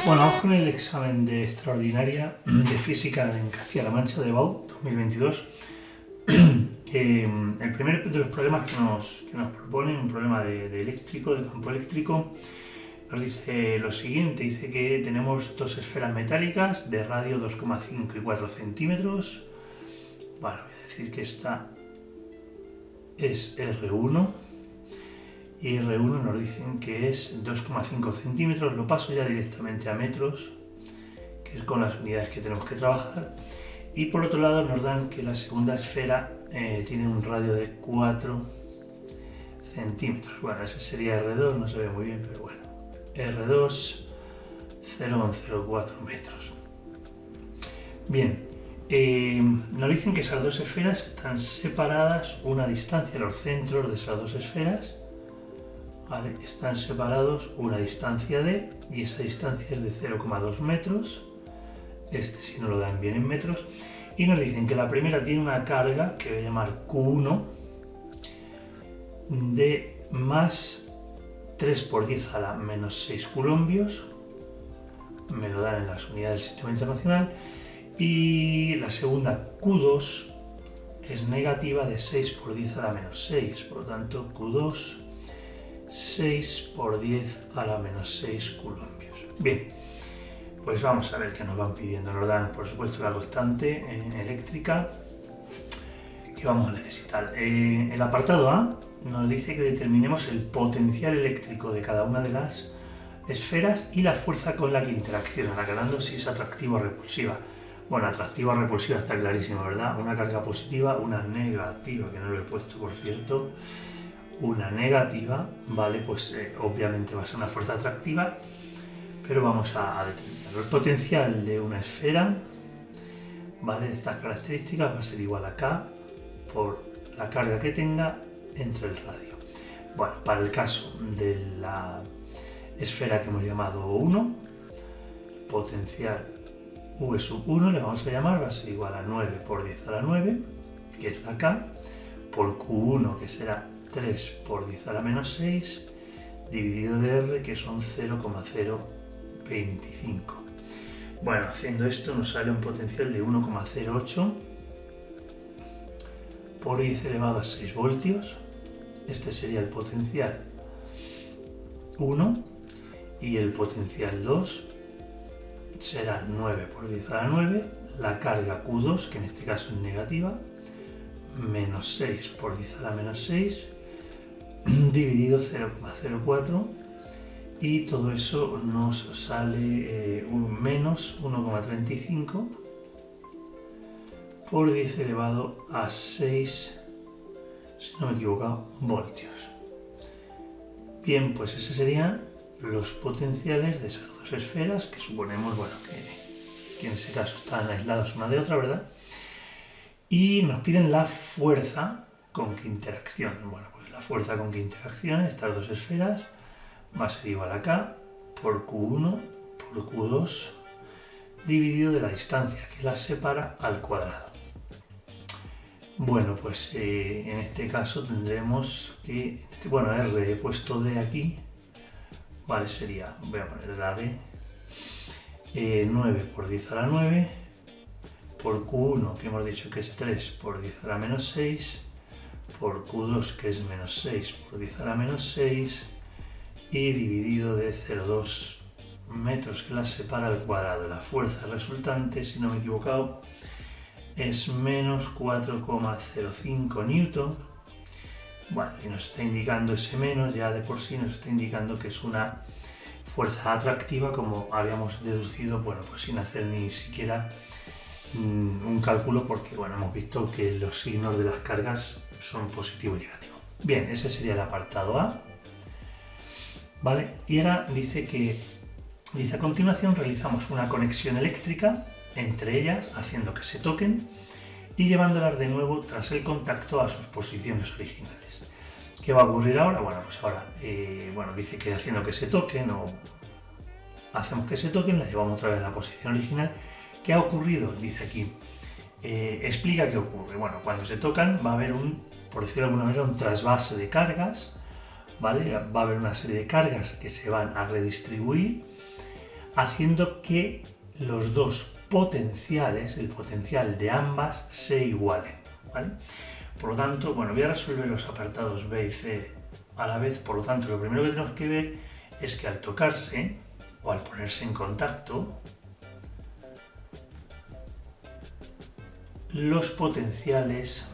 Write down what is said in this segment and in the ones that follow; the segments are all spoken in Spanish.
Bueno, vamos con el examen de extraordinaria de física en Castilla-La Mancha de BAU 2022. El primer de los problemas que nos propone, un problema de eléctrico, de campo eléctrico, nos dice lo siguiente, dice que tenemos dos esferas metálicas de radio 2,5 y 4 centímetros. Bueno, voy a decir que esta es R1 y R1 nos dicen que es 2,5 centímetros, lo paso ya directamente a metros, que es con las unidades que tenemos que trabajar, y por otro lado nos dan que la segunda esfera tiene un radio de 4 centímetros. Bueno, ese sería R2, no se ve muy bien, pero bueno, R2 0,04 metros. Bien, nos dicen que esas dos esferas están separadas una distancia, los centros de esas dos esferas, ¿vale? Están separados una distancia d y esa distancia es de 0,2 metros. Este sí nos lo dan bien en metros. Y nos dicen que la primera tiene una carga que voy a llamar Q1 de más 3 por 10 a la menos 6 coulombios. Me lo dan en las unidades del sistema internacional. Y la segunda Q2 es negativa de 6 por 10 a la menos 6. Por lo tanto, Q2 6 por 10 a la menos 6 coulombios. Bien, pues vamos a ver qué nos van pidiendo. Nos dan, por supuesto, la constante eléctrica que vamos a necesitar. El apartado A nos dice que determinemos el potencial eléctrico de cada una de las esferas y la fuerza con la que interaccionan, aclarando si es atractiva o repulsiva. Bueno, atractiva o repulsiva está clarísimo, ¿verdad? Una carga positiva, una negativa, que no lo he puesto, por cierto. Una negativa, ¿vale? Pues obviamente va a ser una fuerza atractiva, pero vamos a determinarlo. El potencial de una esfera, ¿vale? De estas características va a ser igual a K por la carga que tenga entre el radio. Bueno, para el caso de la esfera que hemos llamado 1, potencial V sub 1 le vamos a llamar, va a ser igual a 9 por 10 a la 9, que es la K, por Q1, que será 3 por 10 a la menos 6, dividido de R, que son 0,025. Bueno, haciendo esto nos sale un potencial de 1,08 por 10 elevado a 6 voltios. Este sería el potencial 1 y el potencial 2 será 9 por 10 a la 9, la carga Q2, que en este caso es negativa, menos 6 por 10 a la menos 6, dividido 0,04, y todo eso nos sale un menos 1,35 por 10 elevado a 6, si no me he equivocado, voltios. Bien, pues esos serían los potenciales de esas dos esferas, que suponemos, bueno, que en ese caso están aisladas una de otra, ¿verdad? Y nos piden la fuerza con que interaccionan. Bueno, pues la fuerza con que interaccionan estas dos esferas va a ser igual a K por Q1 por Q2 dividido de la distancia que las separa al cuadrado. Bueno, pues en este caso tendremos que, bueno, R he puesto D aquí, vale, sería, voy a poner la D, 9 por 10 a la 9, por Q1, que hemos dicho que es 3 por 10 a la menos 6, por Q2, que es menos 6 por 10 a la menos 6, y dividido de 0,2 metros que las separa al cuadrado. La fuerza resultante, si no me he equivocado, es menos 4,05 newton. Bueno, y nos está indicando ese menos, ya de por sí nos está indicando que es una fuerza atractiva, como habíamos deducido, bueno, pues sin hacer ni siquiera un cálculo, porque bueno, hemos visto que los signos de las cargas son positivo y negativo. Bien, ese sería el apartado A, ¿vale? Y ahora dice a continuación realizamos una conexión eléctrica entre ellas, haciendo que se toquen y llevándolas de nuevo tras el contacto a sus posiciones originales. ¿Qué va a ocurrir ahora? Bueno, pues ahora dice que haciendo que se toquen, o hacemos que se toquen, las llevamos otra vez a la posición original. ¿Qué ha ocurrido? Dice aquí, explica qué ocurre. Bueno, cuando se tocan va a haber por decirlo de alguna manera, un trasvase de cargas, ¿vale? Va a haber una serie de cargas que se van a redistribuir haciendo que los dos potenciales, el potencial de ambas, se igualen, ¿vale? Por lo tanto, bueno, voy a resolver los apartados B y C a la vez. Por lo tanto, lo primero que tenemos que ver es que al tocarse o al ponerse en contacto, los potenciales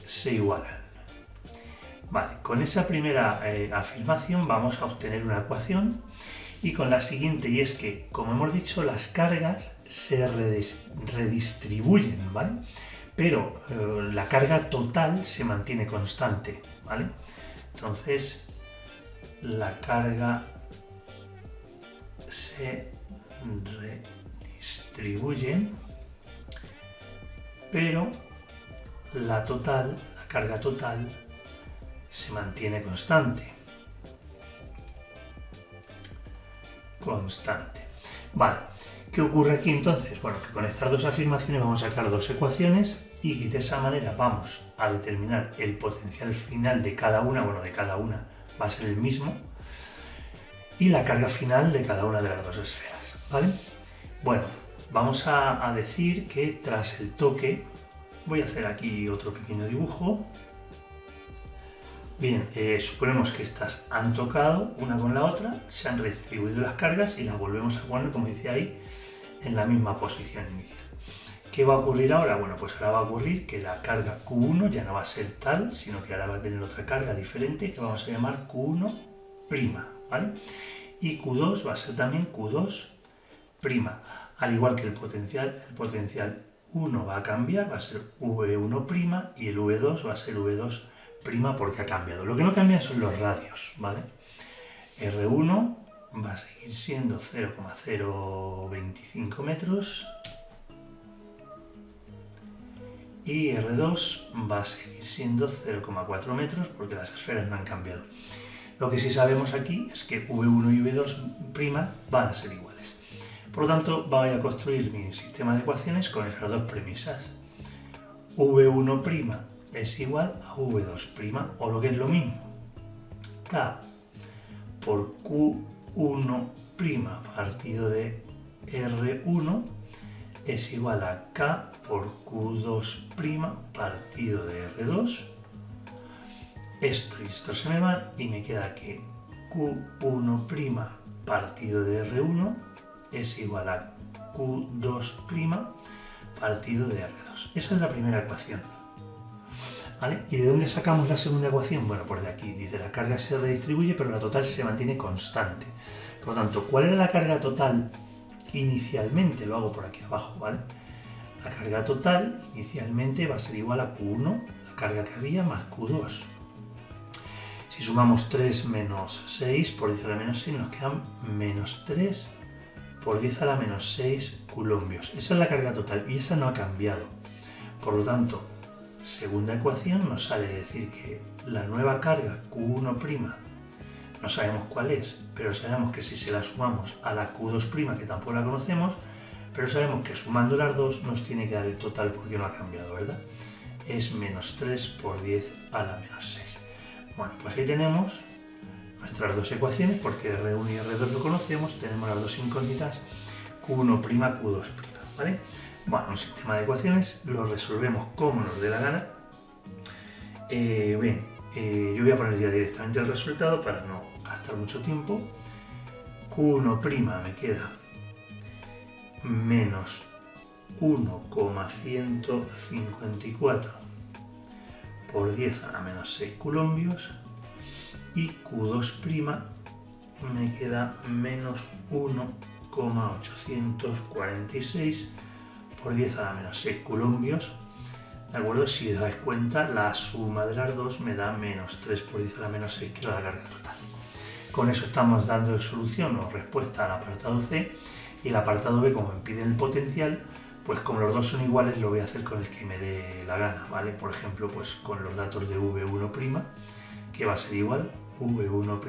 se igualan. Vale, con esa primera afirmación vamos a obtener una ecuación, y con la siguiente, y es que, como hemos dicho, las cargas se redistribuyen, ¿vale? Pero la carga total se mantiene constante, ¿vale? Entonces, la carga se redistribuye, pero la carga total se mantiene constante. Vale, ¿qué ocurre aquí entonces? Bueno, que con estas dos afirmaciones vamos a sacar dos ecuaciones y de esa manera vamos a determinar el potencial final de cada una, bueno, de cada una va a ser el mismo, y la carga final de cada una de las dos esferas, ¿vale? Bueno, vamos a decir que tras el toque, voy a hacer aquí otro pequeño dibujo. Bien, suponemos que estas han tocado una con la otra, se han redistribuido las cargas y las volvemos a poner, como dice ahí, en la misma posición inicial. ¿Qué va a ocurrir ahora? Bueno, pues ahora va a ocurrir que la carga Q1 ya no va a ser tal, sino que ahora va a tener otra carga diferente que vamos a llamar Q1', ¿vale? Y Q2 va a ser también Q2'. Al igual que el potencial 1 va a cambiar, va a ser V1' y el V2 va a ser V2' porque ha cambiado. Lo que no cambia son los radios, ¿vale? R1 va a seguir siendo 0,025 metros y R2 va a seguir siendo 0,4 metros porque las esferas no han cambiado. Lo que sí sabemos aquí es que V1 y V2' van a ser iguales. Por lo tanto, voy a construir mi sistema de ecuaciones con esas dos premisas. V1' es igual a V2', o lo que es lo mismo, K por Q1' partido de R1 es igual a K por Q2' partido de R2. Esto y esto se me van y me queda que Q1' partido de R1 es igual a Q2' partido de R2. Esa es la primera ecuación, ¿vale? ¿Y de dónde sacamos la segunda ecuación? Bueno, pues de aquí. Dice la carga se redistribuye, pero la total se mantiene constante. Por lo tanto, ¿cuál era la carga total inicialmente? Lo hago por aquí abajo, ¿vale? La carga total inicialmente va a ser igual a Q1, la carga que había, más Q2. Si sumamos 3 menos 6 por 10 a la menos 6, nos quedan menos 3 por 10 a la menos 6 coulombios. Esa es la carga total y esa no ha cambiado. Por lo tanto, segunda ecuación nos sale decir que la nueva carga Q1', no sabemos cuál es, pero sabemos que si se la sumamos a la Q2', que tampoco la conocemos, pero sabemos que sumando las dos nos tiene que dar el total porque no ha cambiado, ¿verdad? Es menos 3 por 10 a la menos 6. Bueno, pues ahí tenemos nuestras dos ecuaciones, porque R1 y R2 lo conocemos, tenemos las dos incógnitas Q1', Q2', ¿vale? Bueno, un sistema de ecuaciones lo resolvemos como nos dé la gana. Yo voy a poner ya directamente el resultado para no gastar mucho tiempo. Q1' me queda menos 1,154 por 10 a la menos 6 coulombios, y Q2' me queda menos 1,846 por 10 a la menos 6 coulombios. ¿De acuerdo? Si os dais cuenta, la suma de las dos me da menos 3 por 10 a la menos 6, que es la carga total. Con eso estamos dando solución o respuesta al apartado C, y el apartado B, como me pide el potencial, pues como los dos son iguales, lo voy a hacer con el que me dé la gana, ¿vale? Por ejemplo, pues con los datos de V1', que va a ser igual, V1',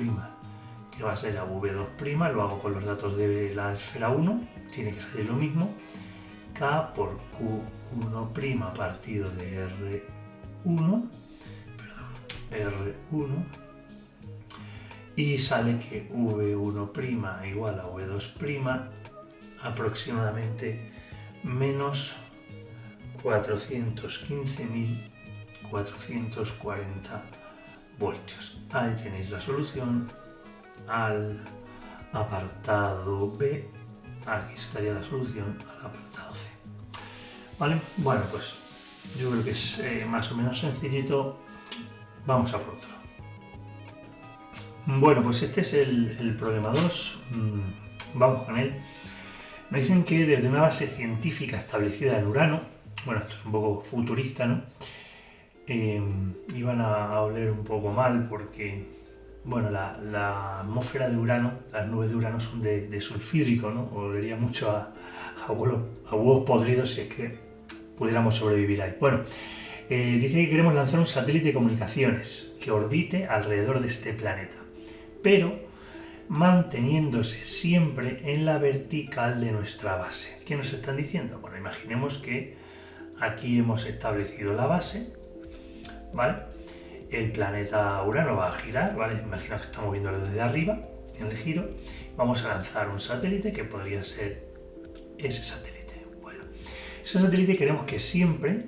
que va a ser a V2', lo hago con los datos de la esfera 1, tiene que salir lo mismo, K por Q1' partido de R1, y sale que V1' igual a V2' aproximadamente menos 415.440 voltios. Ahí tenéis la solución al apartado B. Aquí estaría la solución al apartado C. ¿Vale? Bueno, pues yo creo que es más o menos sencillito. Vamos a por otro. Bueno, pues este es el problema 2. Vamos con él. Nos dicen que desde una base científica establecida en Urano, bueno, esto es un poco futurista, ¿no? Iban a oler un poco mal porque, bueno, la atmósfera de Urano, las nubes de Urano son de sulfídrico, ¿no? Olería mucho a huevos podridos si es que pudiéramos sobrevivir ahí. Bueno, dice que queremos lanzar un satélite de comunicaciones que orbite alrededor de este planeta, pero manteniéndose siempre en la vertical de nuestra base. ¿Qué nos están diciendo? Bueno, imaginemos que aquí hemos establecido la base, ¿vale? El planeta Urano va a girar, ¿vale? Imaginaos que estamos viéndolo desde arriba, en el giro. Vamos a lanzar un satélite que podría ser ese satélite. Bueno, ese satélite queremos que siempre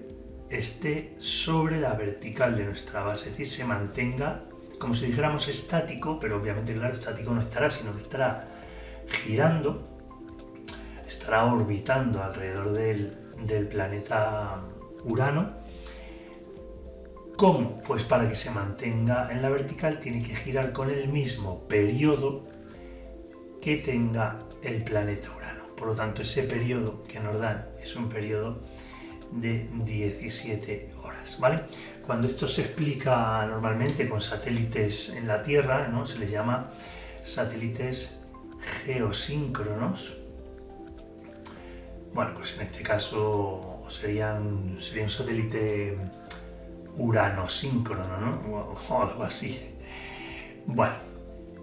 esté sobre la vertical de nuestra base, es decir, se mantenga como si dijéramos estático, pero obviamente, claro, estático no estará, sino que estará girando, estará orbitando alrededor del planeta Urano. ¿Cómo? Pues para que se mantenga en la vertical tiene que girar con el mismo periodo que tenga el planeta Urano. Por lo tanto, ese periodo que nos dan es un periodo de 17 horas, ¿vale? Cuando esto se explica normalmente con satélites en la Tierra, ¿no? Se les llama satélites geosíncronos. Bueno, pues en este caso sería un satélite uranosíncrono, ¿no? O algo así. Bueno,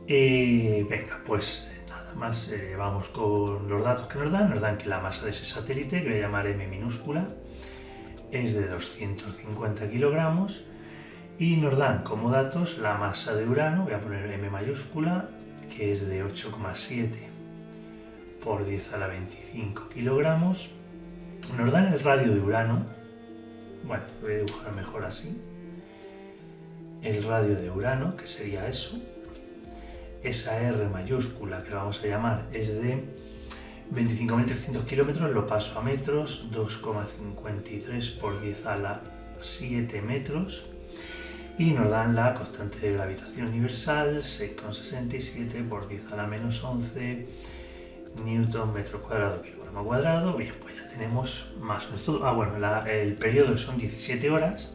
venga, pues nada más, vamos con los datos que nos dan. Nos dan que la masa de ese satélite, que voy a llamar M minúscula, es de 250 kilogramos y nos dan como datos la masa de Urano, voy a poner M mayúscula, que es de 8,7 por 10 a la 25 kilogramos. Nos dan el radio de Urano, bueno, voy a dibujar mejor así, el radio de Urano, que sería eso. Esa R mayúscula, que la vamos a llamar, es de 25.300 kilómetros, lo paso a metros, 2,53 por 10 a la 7 metros, y nos dan la constante de gravitación universal, 6,67 por 10 a la menos 11 newton metro cuadrado kilogramo cuadrado. Bien, pues ya tenemos más o menos todo. Bueno, el periodo son 17 horas,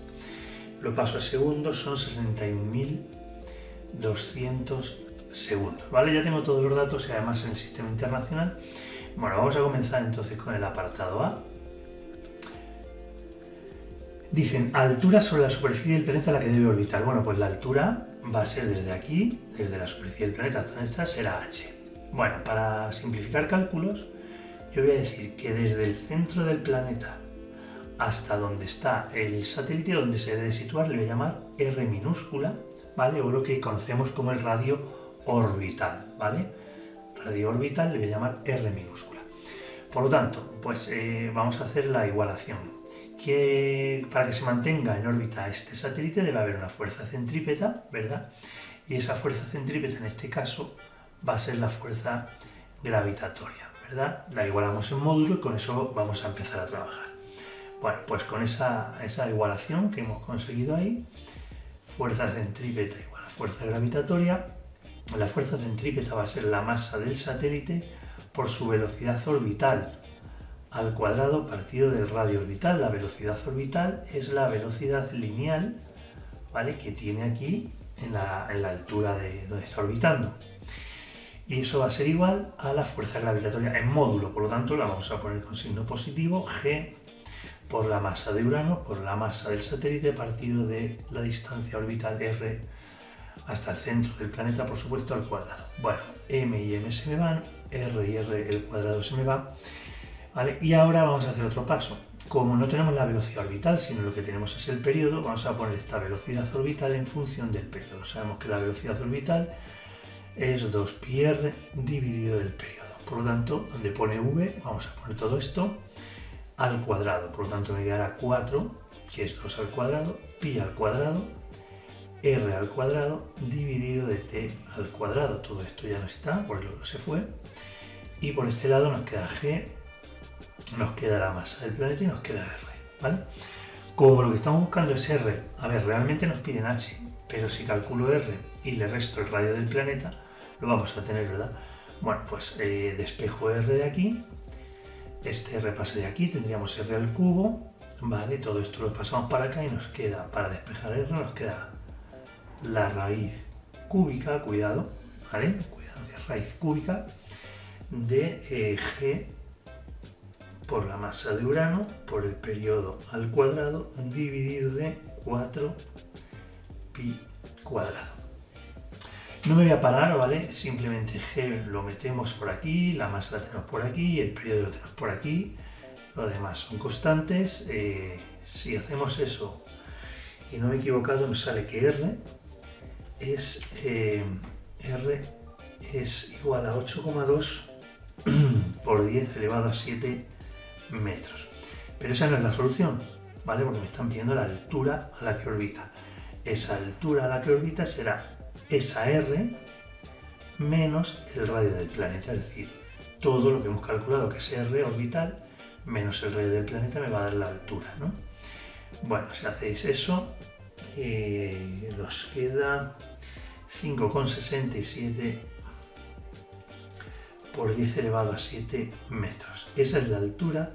lo paso a segundos, son 61.200 segundos, ¿vale? Ya tengo todos los datos y además en el sistema internacional. Bueno, vamos a comenzar entonces con el apartado A. Dicen, altura sobre la superficie del planeta a la que debe orbitar. Bueno, pues la altura va a ser desde aquí, desde la superficie del planeta hasta donde está, será h. Bueno, para simplificar cálculos, yo voy a decir que desde el centro del planeta hasta donde está el satélite, donde se debe situar, le voy a llamar R minúscula, ¿vale? O lo que conocemos como el radio orbital, ¿vale? Radio orbital le voy a llamar R minúscula. Por lo tanto, pues vamos a hacer la igualación. Que para que se mantenga en órbita este satélite debe haber una fuerza centrípeta, ¿verdad? Y esa fuerza centrípeta en este caso va a ser la fuerza gravitatoria, ¿verdad? La igualamos en módulo y con eso vamos a empezar a trabajar. Bueno, pues con esa igualación que hemos conseguido ahí, fuerza centrípeta igual a fuerza gravitatoria, la fuerza centrípeta va a ser la masa del satélite por su velocidad orbital al cuadrado partido del radio orbital. La velocidad orbital es la velocidad lineal, ¿vale?, que tiene aquí en la altura de donde está orbitando. Y eso va a ser igual a la fuerza gravitatoria en módulo, por lo tanto la vamos a poner con signo positivo, G por la masa de Urano, por la masa del satélite partido de la distancia orbital R hasta el centro del planeta, por supuesto, al cuadrado. Bueno, M y M se me van, R y R el cuadrado se me va, ¿vale? Y ahora vamos a hacer otro paso. Como no tenemos la velocidad orbital, sino lo que tenemos es el periodo, vamos a poner esta velocidad orbital en función del periodo. Sabemos que la velocidad orbital es 2πr dividido del periodo. Por lo tanto, donde pone v, vamos a poner todo esto al cuadrado. Por lo tanto, me quedará 4, que es 2 al cuadrado, pi al cuadrado, r al cuadrado, dividido de t al cuadrado. Todo esto ya no está, por el otro se fue. Y por este lado nos queda g, nos queda la masa del planeta y nos queda r, ¿vale? Como lo que estamos buscando es r, a ver, realmente nos piden h, pero si calculo r y le resto el radio del planeta, lo vamos a tener, ¿verdad? Bueno, pues despejo r de aquí, este r pasa de aquí, tendríamos r al cubo, ¿vale? Todo esto lo pasamos para acá y nos queda, para despejar r, nos queda la raíz cúbica, cuidado, ¿vale? Cuidado que es raíz cúbica de g por la masa de Urano por el periodo al cuadrado dividido de 4pi cuadrado. No me voy a parar, ¿vale? Simplemente g lo metemos por aquí, la masa la tenemos por aquí, el periodo lo tenemos por aquí, lo demás son constantes. Si hacemos eso y no me he equivocado, nos sale que r es igual a 8,2 por 10 elevado a 7 metros. Pero esa no es la solución, ¿vale? Porque me están pidiendo la altura a la que orbita. Esa altura a la que orbita será esa r menos el radio del planeta, es decir, todo lo que hemos calculado que es r orbital menos el radio del planeta me va a dar la altura, ¿no? Bueno, si hacéis eso, nos queda 5,67 por 10 elevado a 7 metros. Esa es la altura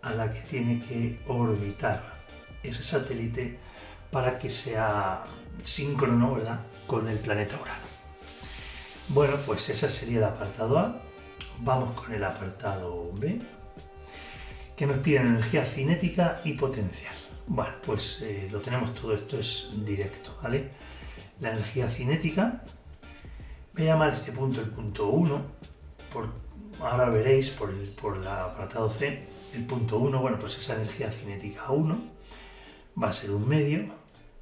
a la que tiene que orbitar ese satélite para que sea síncrono, ¿verdad?, con el planeta Urano. Bueno, pues ese sería el apartado A. Vamos con el apartado B, que nos piden energía cinética y potencial. Bueno, pues lo tenemos todo, esto es directo, ¿vale? La energía cinética, voy a llamar este punto el punto 1, ahora veréis por el apartado C, el punto 1, bueno, pues esa energía cinética 1 va a ser un medio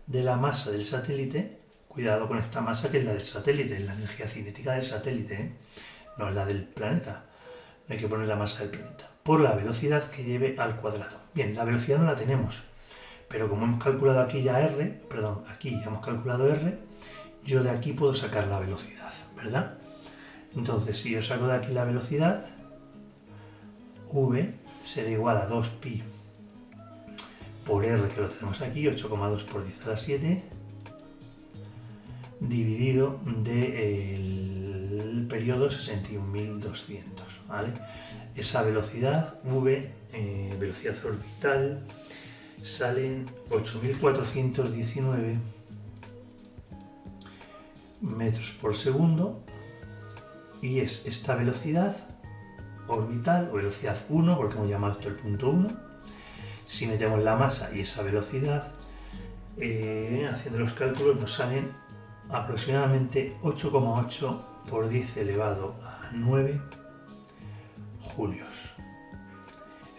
de la masa del satélite. Cuidado con esta masa que es la del satélite, es la energía cinética del satélite, no es la del planeta. Hay que poner la masa del planeta por la velocidad que lleve al cuadrado. Bien, la velocidad no la tenemos, pero como hemos calculado aquí ya aquí ya hemos calculado r, yo de aquí puedo sacar la velocidad, ¿verdad? Entonces, si yo saco de aquí la velocidad, v será igual a 2pi por r, que lo tenemos aquí, 8,2 por 10 a la 7, dividido del periodo 61.200, ¿vale? Esa velocidad, v, velocidad orbital, salen 8.419 metros por segundo, y es esta velocidad orbital, o velocidad 1, porque hemos llamado esto el punto 1. Si metemos la masa y esa velocidad, haciendo los cálculos nos salen aproximadamente 8,8 por 10 elevado a 9 julios.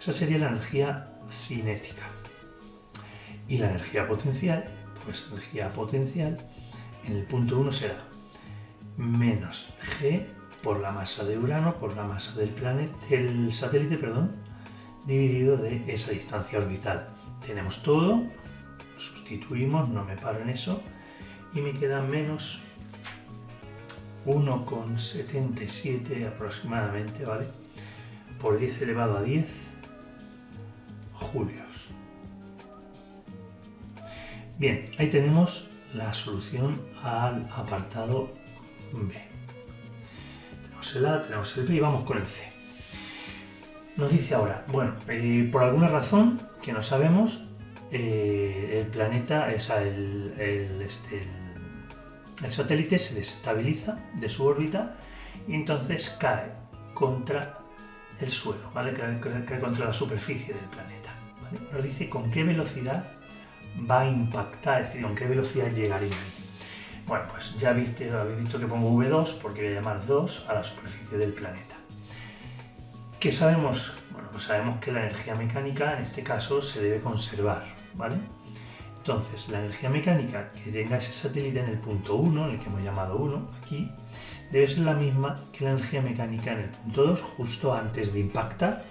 Esa sería la energía cinética. Y la energía potencial, pues energía potencial en el punto 1 será menos g por la masa de Urano, por la masa del satélite, dividido de esa distancia orbital. Tenemos todo, sustituimos, no me paro en eso, y me queda menos 1,77 aproximadamente, ¿vale?, por 10 elevado a 10 julios. Bien, ahí tenemos la solución al apartado B. Tenemos el A, tenemos el B y vamos con el C. Nos dice ahora, bueno, por alguna razón que no sabemos, el planeta, el satélite se desestabiliza de su órbita y entonces cae contra el suelo, ¿vale? Cae contra la superficie del planeta, ¿vale? Nos dice con qué velocidad va a impactar, es decir, con qué velocidad llegaría ahí. Bueno, pues ya habéis visto que pongo V2 porque voy a llamar 2 a la superficie del planeta. ¿Qué sabemos? Bueno, pues sabemos que la energía mecánica en este caso se debe conservar, ¿vale? Entonces, la energía mecánica que tenga ese satélite en el punto 1, en el que hemos llamado 1, aquí, debe ser la misma que la energía mecánica en el punto 2, justo antes de impactar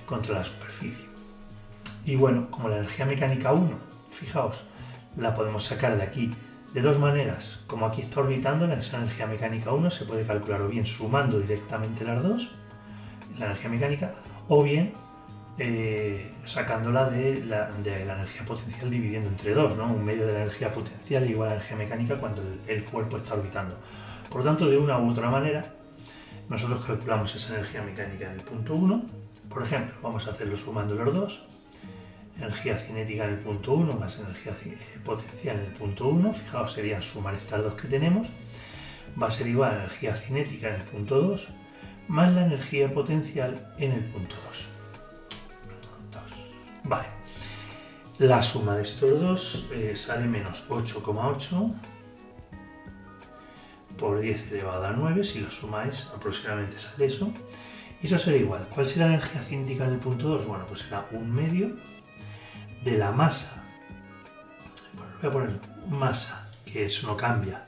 contra la superficie. Y bueno, como la energía mecánica 1, fijaos, la podemos sacar de aquí de dos maneras. Como aquí está orbitando, esa energía mecánica 1 se puede calcular o bien sumando directamente las dos, la energía mecánica, o bien sacándola de la energía potencial dividiendo entre 2, ¿no? Un medio de la energía potencial igual a la energía mecánica cuando el cuerpo está orbitando. Por lo tanto, de una u otra manera, nosotros calculamos esa energía mecánica en el punto 1. Por ejemplo, vamos a hacerlo sumando los dos. Energía cinética en el punto 1 más energía potencial en el punto 1. Fijaos, sería sumar estas dos que tenemos. Va a ser igual a energía cinética en el punto 2 más la energía potencial en el punto 2. Vale, la suma de estos dos sale menos 8,8 por 10 elevado a 9, si lo sumáis aproximadamente sale eso. Y eso será igual. ¿Cuál será la energía cinética en el punto 2? Bueno, pues será un medio de la masa, bueno, voy a poner masa, que eso no cambia,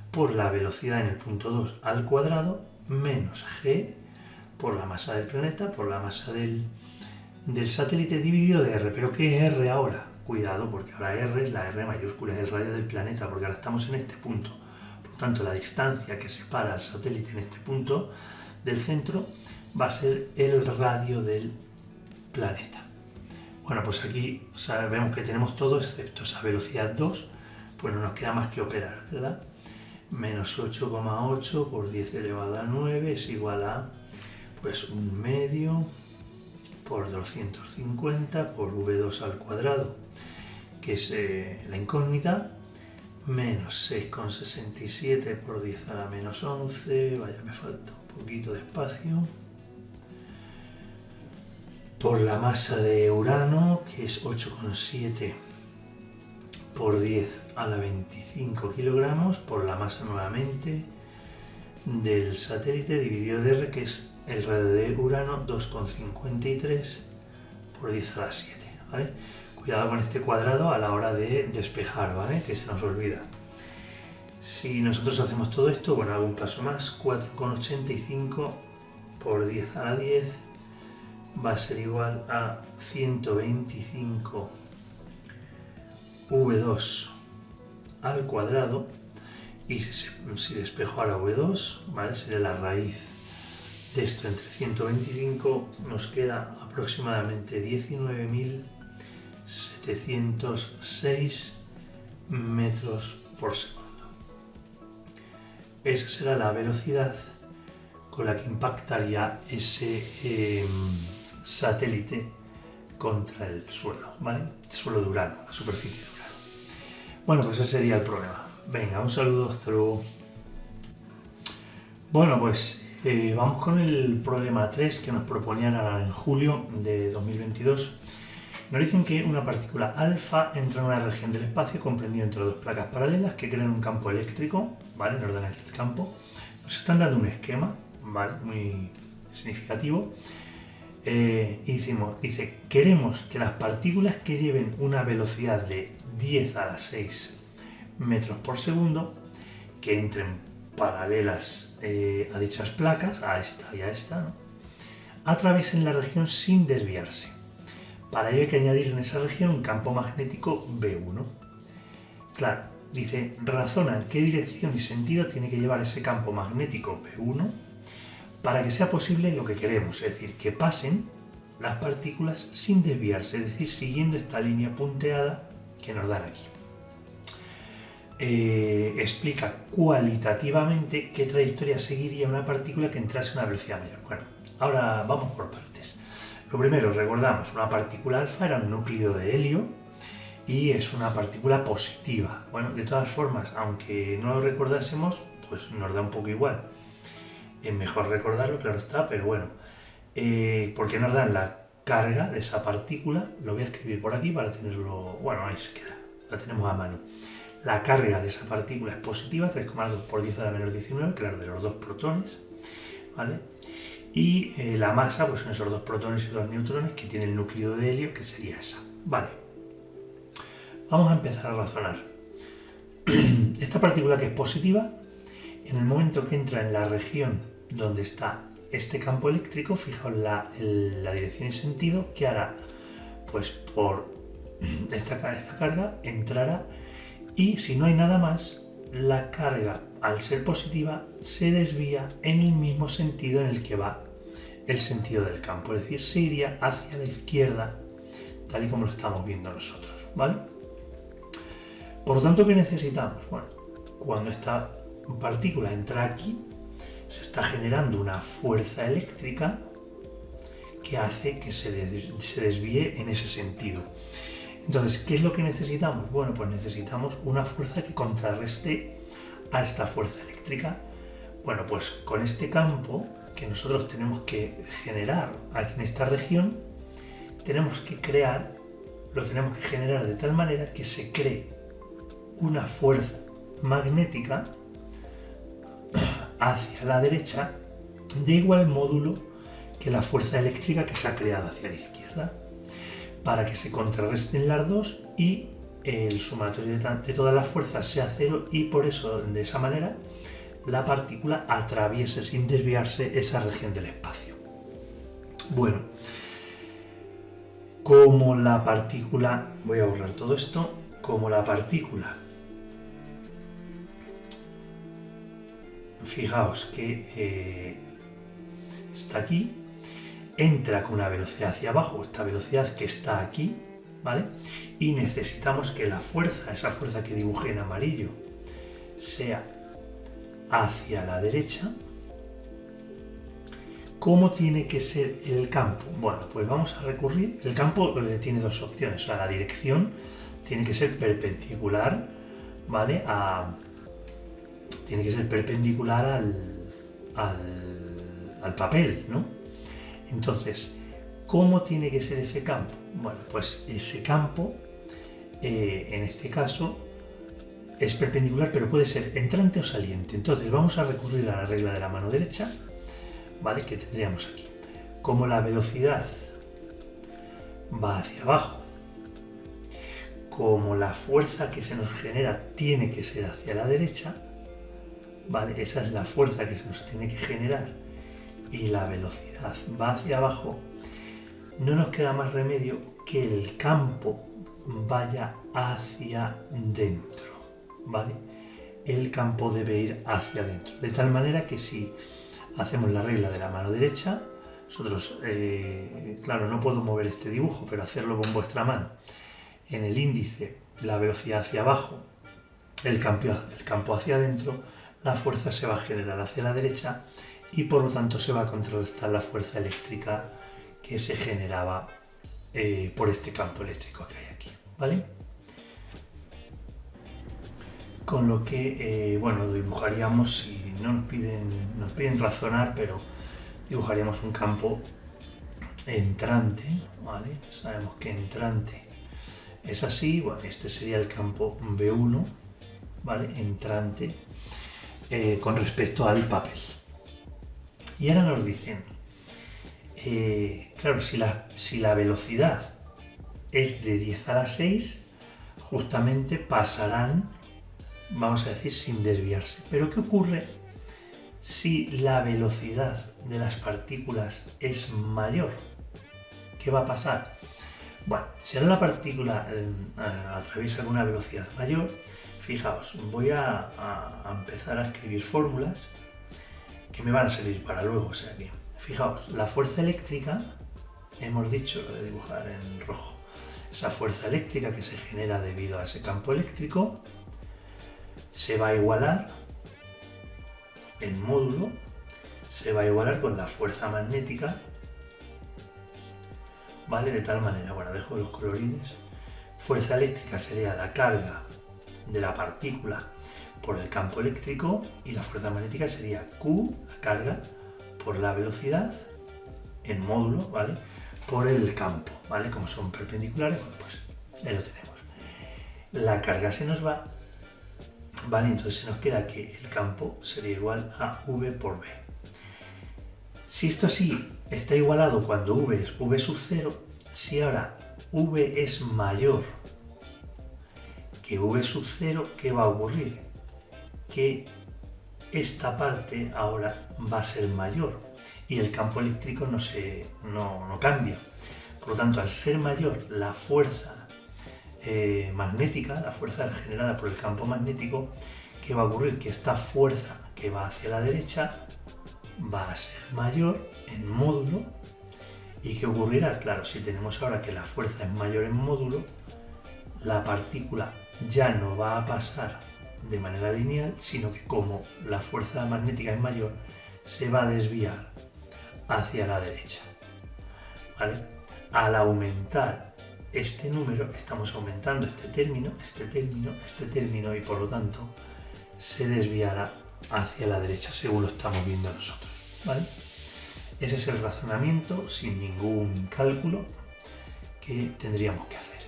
por la velocidad en el punto 2 al cuadrado, menos g por la masa del planeta, por la masa del satélite dividido de r. ¿Pero qué es r ahora? Cuidado, porque ahora r es la r mayúscula, es el radio del planeta, porque ahora estamos en este punto. Por lo tanto, la distancia que separa al satélite en este punto del centro va a ser el radio del planeta. Bueno, pues aquí sabemos que tenemos todo excepto esa velocidad 2, pues no nos queda más que operar, ¿verdad? Menos 8,8 por 10 elevado a 9 es igual a, pues, un medio por 250 por v2 al cuadrado, que es la incógnita, menos 6,67 por 10 a la menos 11, vaya, me falta un poquito de espacio, por la masa de Urano, que es 8,7 por 10 a la 25 kilogramos, por la masa nuevamente del satélite dividido de R, que es el radio de Urano, 2,53 por 10 a la 7, ¿vale? Cuidado con este cuadrado a la hora de despejar, ¿vale? Que se nos olvida. Si nosotros hacemos todo esto, bueno, hago un paso más, 4,85 por 10 a la 10 va a ser igual a 125 v2 al cuadrado, y si despejo ahora v2, ¿vale? Sería la raíz de esto entre 125, nos queda aproximadamente 19.706 metros por segundo. Esa será la velocidad con la que impactaría ese satélite contra el suelo, ¿vale? El suelo de Urano, la superficie de Urano. Bueno, pues ese sería el problema. Venga, un saludo, hasta luego. Bueno, pues vamos con el problema 3 que nos proponían en julio de 2022. Nos dicen que una partícula alfa entra en una región del espacio comprendida entre dos placas paralelas que crean un campo eléctrico, ¿vale? Nos dan aquí el campo. Nos están dando un esquema, ¿vale? Muy significativo. Y dice, queremos que las partículas que lleven una velocidad de 10 a la 6 metros por segundo, que entren paralelas a dichas placas, a esta y a esta, ¿no?, atraviesen la región sin desviarse. Para ello hay que añadir en esa región un campo magnético B1. Claro, dice, razona en qué dirección y sentido tiene que llevar ese campo magnético B1 para que sea posible lo que queremos, es decir, que pasen las partículas sin desviarse, es decir, siguiendo esta línea punteada que nos dan aquí. Explica cualitativamente qué trayectoria seguiría una partícula que entrase a una velocidad mayor. Bueno, ahora vamos por partes. Lo primero, recordamos, una partícula alfa era un núcleo de helio y es una partícula positiva. Bueno, de todas formas, aunque no lo recordásemos, pues nos da un poco igual. Es mejor recordarlo, claro está, pero bueno, porque nos dan la carga de esa partícula. Lo voy a escribir por aquí para tenerlo, bueno, ahí se queda, la tenemos a mano. La carga de esa partícula es positiva, 3,2 por 10 a la menos 19, claro, de los dos protones, ¿vale? Y la masa, pues son esos dos protones y dos neutrones que tiene el núcleo de helio, que sería esa, ¿vale? Vamos a empezar a razonar. Esta partícula que es positiva, en el momento que entra en la región donde está este campo eléctrico, fijaos la dirección y sentido, ¿qué hará? Pues por esta carga entrará y si no hay nada más, la carga, al ser positiva, se desvía en el mismo sentido en el que va el sentido del campo, es decir, se iría hacia la izquierda, tal y como lo estamos viendo nosotros, ¿vale? Por lo tanto, ¿qué necesitamos? Bueno, cuando esta partícula entra aquí, se está generando una fuerza eléctrica que hace que se desvíe en ese sentido. Entonces, ¿qué es lo que necesitamos? Bueno, pues necesitamos una fuerza que contrarreste a esta fuerza eléctrica. Bueno, pues con este campo que nosotros tenemos que generar aquí en esta región, lo tenemos que generar de tal manera que se cree una fuerza magnética hacia la derecha de igual módulo que la fuerza eléctrica que se ha creado hacia la izquierda, para que se contrarresten las dos y el sumatorio de todas las fuerzas sea cero, y por eso, de esa manera, la partícula atraviese sin desviarse esa región del espacio. Bueno, como la partícula, voy a borrar todo esto, como la partícula, fijaos que está aquí, entra con una velocidad hacia abajo, esta velocidad que está aquí, ¿vale? Y necesitamos que la fuerza, esa fuerza que dibujé en amarillo, sea hacia la derecha. ¿Cómo tiene que ser el campo? Bueno, pues vamos a recurrir, el campo tiene dos opciones, o sea, la dirección tiene que ser perpendicular, ¿vale? Tiene que ser perpendicular al papel, ¿no? Entonces, ¿cómo tiene que ser ese campo? Bueno, pues ese campo, en este caso, es perpendicular, pero puede ser entrante o saliente. Entonces, vamos a recurrir a la regla de la mano derecha, ¿vale? Que tendríamos aquí. Como la velocidad va hacia abajo, como la fuerza que se nos genera tiene que ser hacia la derecha, ¿vale? Esa es la fuerza que se nos tiene que generar, y la velocidad va hacia abajo, no nos queda más remedio que el campo vaya hacia dentro, ¿vale? El campo debe ir hacia adentro, de tal manera que si hacemos la regla de la mano derecha, nosotros, claro, no puedo mover este dibujo, pero hacerlo con vuestra mano. En el índice, la velocidad hacia abajo, el campo hacia adentro, la fuerza se va a generar hacia la derecha y por lo tanto se va a contrarrestar la fuerza eléctrica que se generaba por este campo eléctrico que hay aquí, ¿vale? Con lo que, bueno, dibujaríamos, si no nos piden razonar, pero dibujaríamos un campo entrante, ¿vale? Sabemos que entrante es así, bueno, este sería el campo B1, ¿vale? Entrante con respecto al papel. Y ahora nos dicen, claro, si la velocidad es de 10 a la 6, justamente pasarán, vamos a decir, sin desviarse. Pero ¿qué ocurre si la velocidad de las partículas es mayor? ¿Qué va a pasar? Bueno, si ahora la partícula atraviesa con una velocidad mayor, fijaos, voy a empezar a escribir fórmulas que me van a servir para luego. O sea que, fijaos, la fuerza eléctrica, hemos dicho, lo de dibujar en rojo, esa fuerza eléctrica que se genera debido a ese campo eléctrico, se va a igualar en módulo, se va a igualar con la fuerza magnética, ¿vale? De tal manera, bueno, dejo los colorines, fuerza eléctrica sería la carga de la partícula por el campo eléctrico y la fuerza magnética sería Q, la carga, por la velocidad en módulo, ¿vale? Por el campo, ¿vale? Como son perpendiculares, bueno, pues ahí lo tenemos. La carga se nos va, ¿vale? Entonces se nos queda que el campo sería igual a V por B. Si esto así está igualado cuando V es V sub 0, si ahora V es mayor que V sub 0, ¿qué va a ocurrir? Que esta parte ahora va a ser mayor y el campo eléctrico no cambia. Por lo tanto, al ser mayor la fuerza magnética, la fuerza generada por el campo magnético, ¿qué va a ocurrir? Que esta fuerza que va hacia la derecha va a ser mayor en módulo. ¿Y qué ocurrirá? Claro, si tenemos ahora que la fuerza es mayor en módulo, la partícula ya no va a pasar de manera lineal, sino que como la fuerza magnética es mayor, se va a desviar hacia la derecha. ¿Vale? Al aumentar este número, estamos aumentando este término, y por lo tanto se desviará hacia la derecha, según lo estamos viendo nosotros. ¿Vale? Ese es el razonamiento sin ningún cálculo que tendríamos que hacer.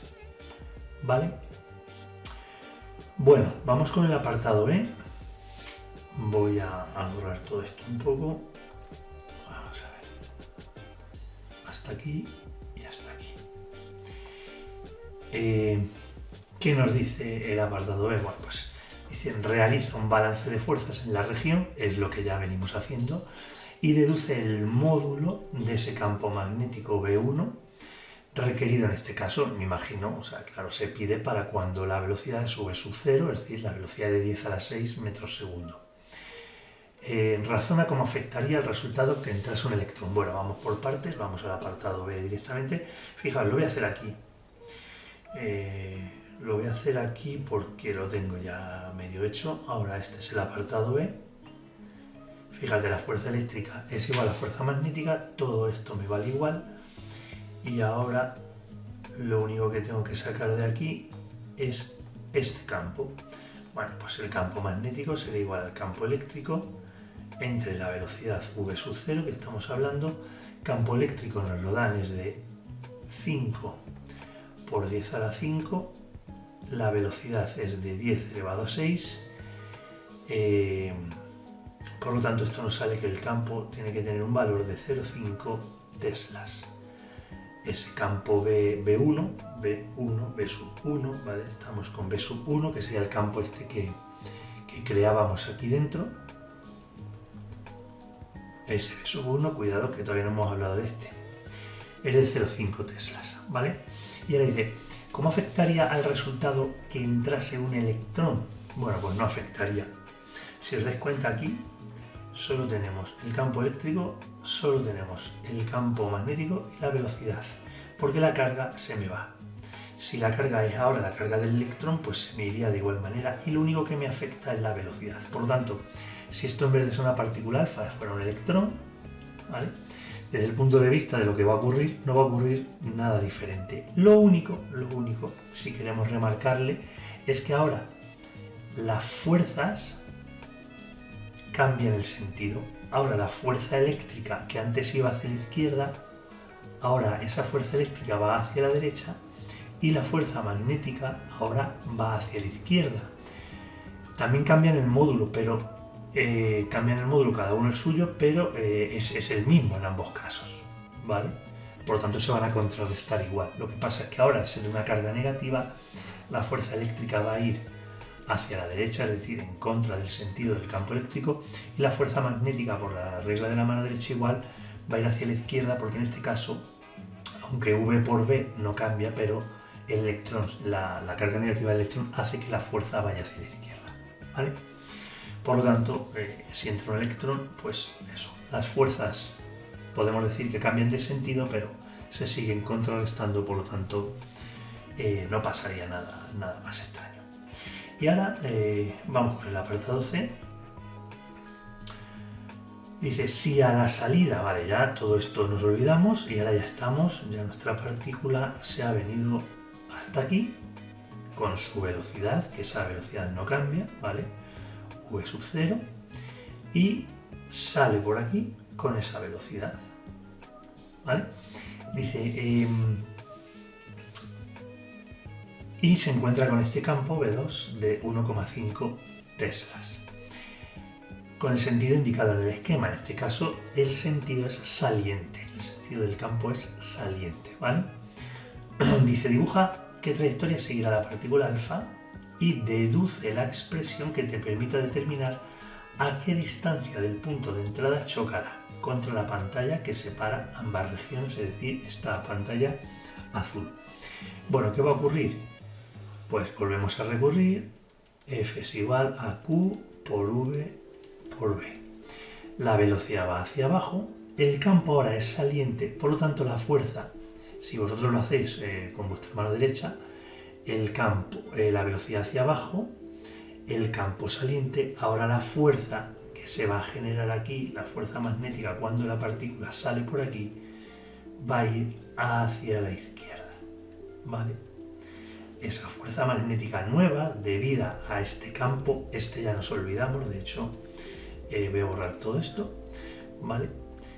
¿Vale? Bueno, vamos con el apartado B. Voy a borrar todo esto un poco. Vamos a ver. Hasta aquí y hasta aquí. ¿Qué nos dice el apartado B? Bueno, pues dice, realiza un balance de fuerzas en la región, es lo que ya venimos haciendo, y deduce el módulo de ese campo magnético B1 requerido en este caso, me imagino, o sea, claro, se pide para cuando la velocidad sube sub 0, es decir, la velocidad de 10 a la 6 metros segundo. Razona cómo afectaría el resultado que entrase un electrón. Bueno, vamos por partes, vamos al apartado B directamente. Fijaos, lo voy a hacer aquí. Lo voy a hacer aquí porque lo tengo ya medio hecho. Ahora este es el apartado B. Fíjate, la fuerza eléctrica es igual a la fuerza magnética, todo esto me vale igual. Y ahora lo único que tengo que sacar de aquí es este campo. Bueno, pues el campo magnético será igual al campo eléctrico entre la velocidad V sub 0 que estamos hablando. Campo eléctrico nos lo dan es de 5 por 10 a la 5. La velocidad es de 10 elevado a 6. Por lo tanto, esto nos sale que el campo tiene que tener un valor de 0,5 teslas. Ese campo B1, B sub 1, ¿vale? Estamos con B sub 1, que sería el campo este que creábamos aquí dentro. Ese B sub 1, cuidado que todavía no hemos hablado de este. Es de 0,5 teslas, ¿vale? Y ahora dice, ¿cómo afectaría al resultado que entrase un electrón? Bueno, pues no afectaría. Si os dais cuenta aquí, solo tenemos el campo eléctrico, solo tenemos el campo magnético y la velocidad, porque la carga se me va. Si la carga es ahora la carga del electrón, pues se me iría de igual manera y lo único que me afecta es la velocidad. Por lo tanto, si esto en vez de ser una partícula alfa fuera un electrón, ¿vale? Desde el punto de vista de lo que va a ocurrir, no va a ocurrir nada diferente. Lo único, si queremos remarcarle, es que ahora las fuerzas cambian el sentido. Ahora la fuerza eléctrica que antes iba hacia la izquierda, ahora esa fuerza eléctrica va hacia la derecha y la fuerza magnética ahora va hacia la izquierda. También cambian el módulo, pero cada uno el suyo, pero es el mismo en ambos casos, ¿vale? Por lo tanto se van a contrarrestar igual. Lo que pasa es que ahora, al ser una carga negativa, la fuerza eléctrica va a ir hacia la derecha, es decir, en contra del sentido del campo eléctrico, y la fuerza magnética, por la regla de la mano derecha igual, va a ir hacia la izquierda, porque en este caso, aunque V por B no cambia, pero el electrón, la carga negativa del electrón hace que la fuerza vaya hacia la izquierda, ¿vale? Por lo tanto, si entra un electrón, pues eso, las fuerzas podemos decir que cambian de sentido, pero se siguen contrarrestando, por lo tanto, no pasaría nada más extraño. Y ahora vamos con el apartado C. Dice, si a la salida, vale, ya todo esto nos olvidamos y ahora ya estamos, ya nuestra partícula se ha venido hasta aquí con su velocidad, que esa velocidad no cambia, ¿vale? V sub 0, y sale por aquí con esa velocidad, ¿vale? Dice, y se encuentra con este campo B2 de 1,5 teslas. Con el sentido indicado en el esquema, en este caso el sentido es saliente, el sentido del campo es saliente, ¿vale? Dice, dibuja qué trayectoria seguirá la partícula alfa y deduce la expresión que te permita determinar a qué distancia del punto de entrada chocará contra la pantalla que separa ambas regiones, es decir, esta pantalla azul. Bueno, ¿qué va a ocurrir? Pues volvemos a recurrir, F es igual a Q por V por B. La velocidad va hacia abajo, el campo ahora es saliente, por lo tanto la fuerza, si vosotros lo hacéis con vuestra mano derecha, el campo, la velocidad hacia abajo, el campo saliente, ahora la fuerza que se va a generar aquí, la fuerza magnética cuando la partícula sale por aquí, va a ir hacia la izquierda, ¿vale? Esa fuerza magnética nueva, debida a este campo, ya nos olvidamos, de hecho, voy a borrar todo esto, ¿vale?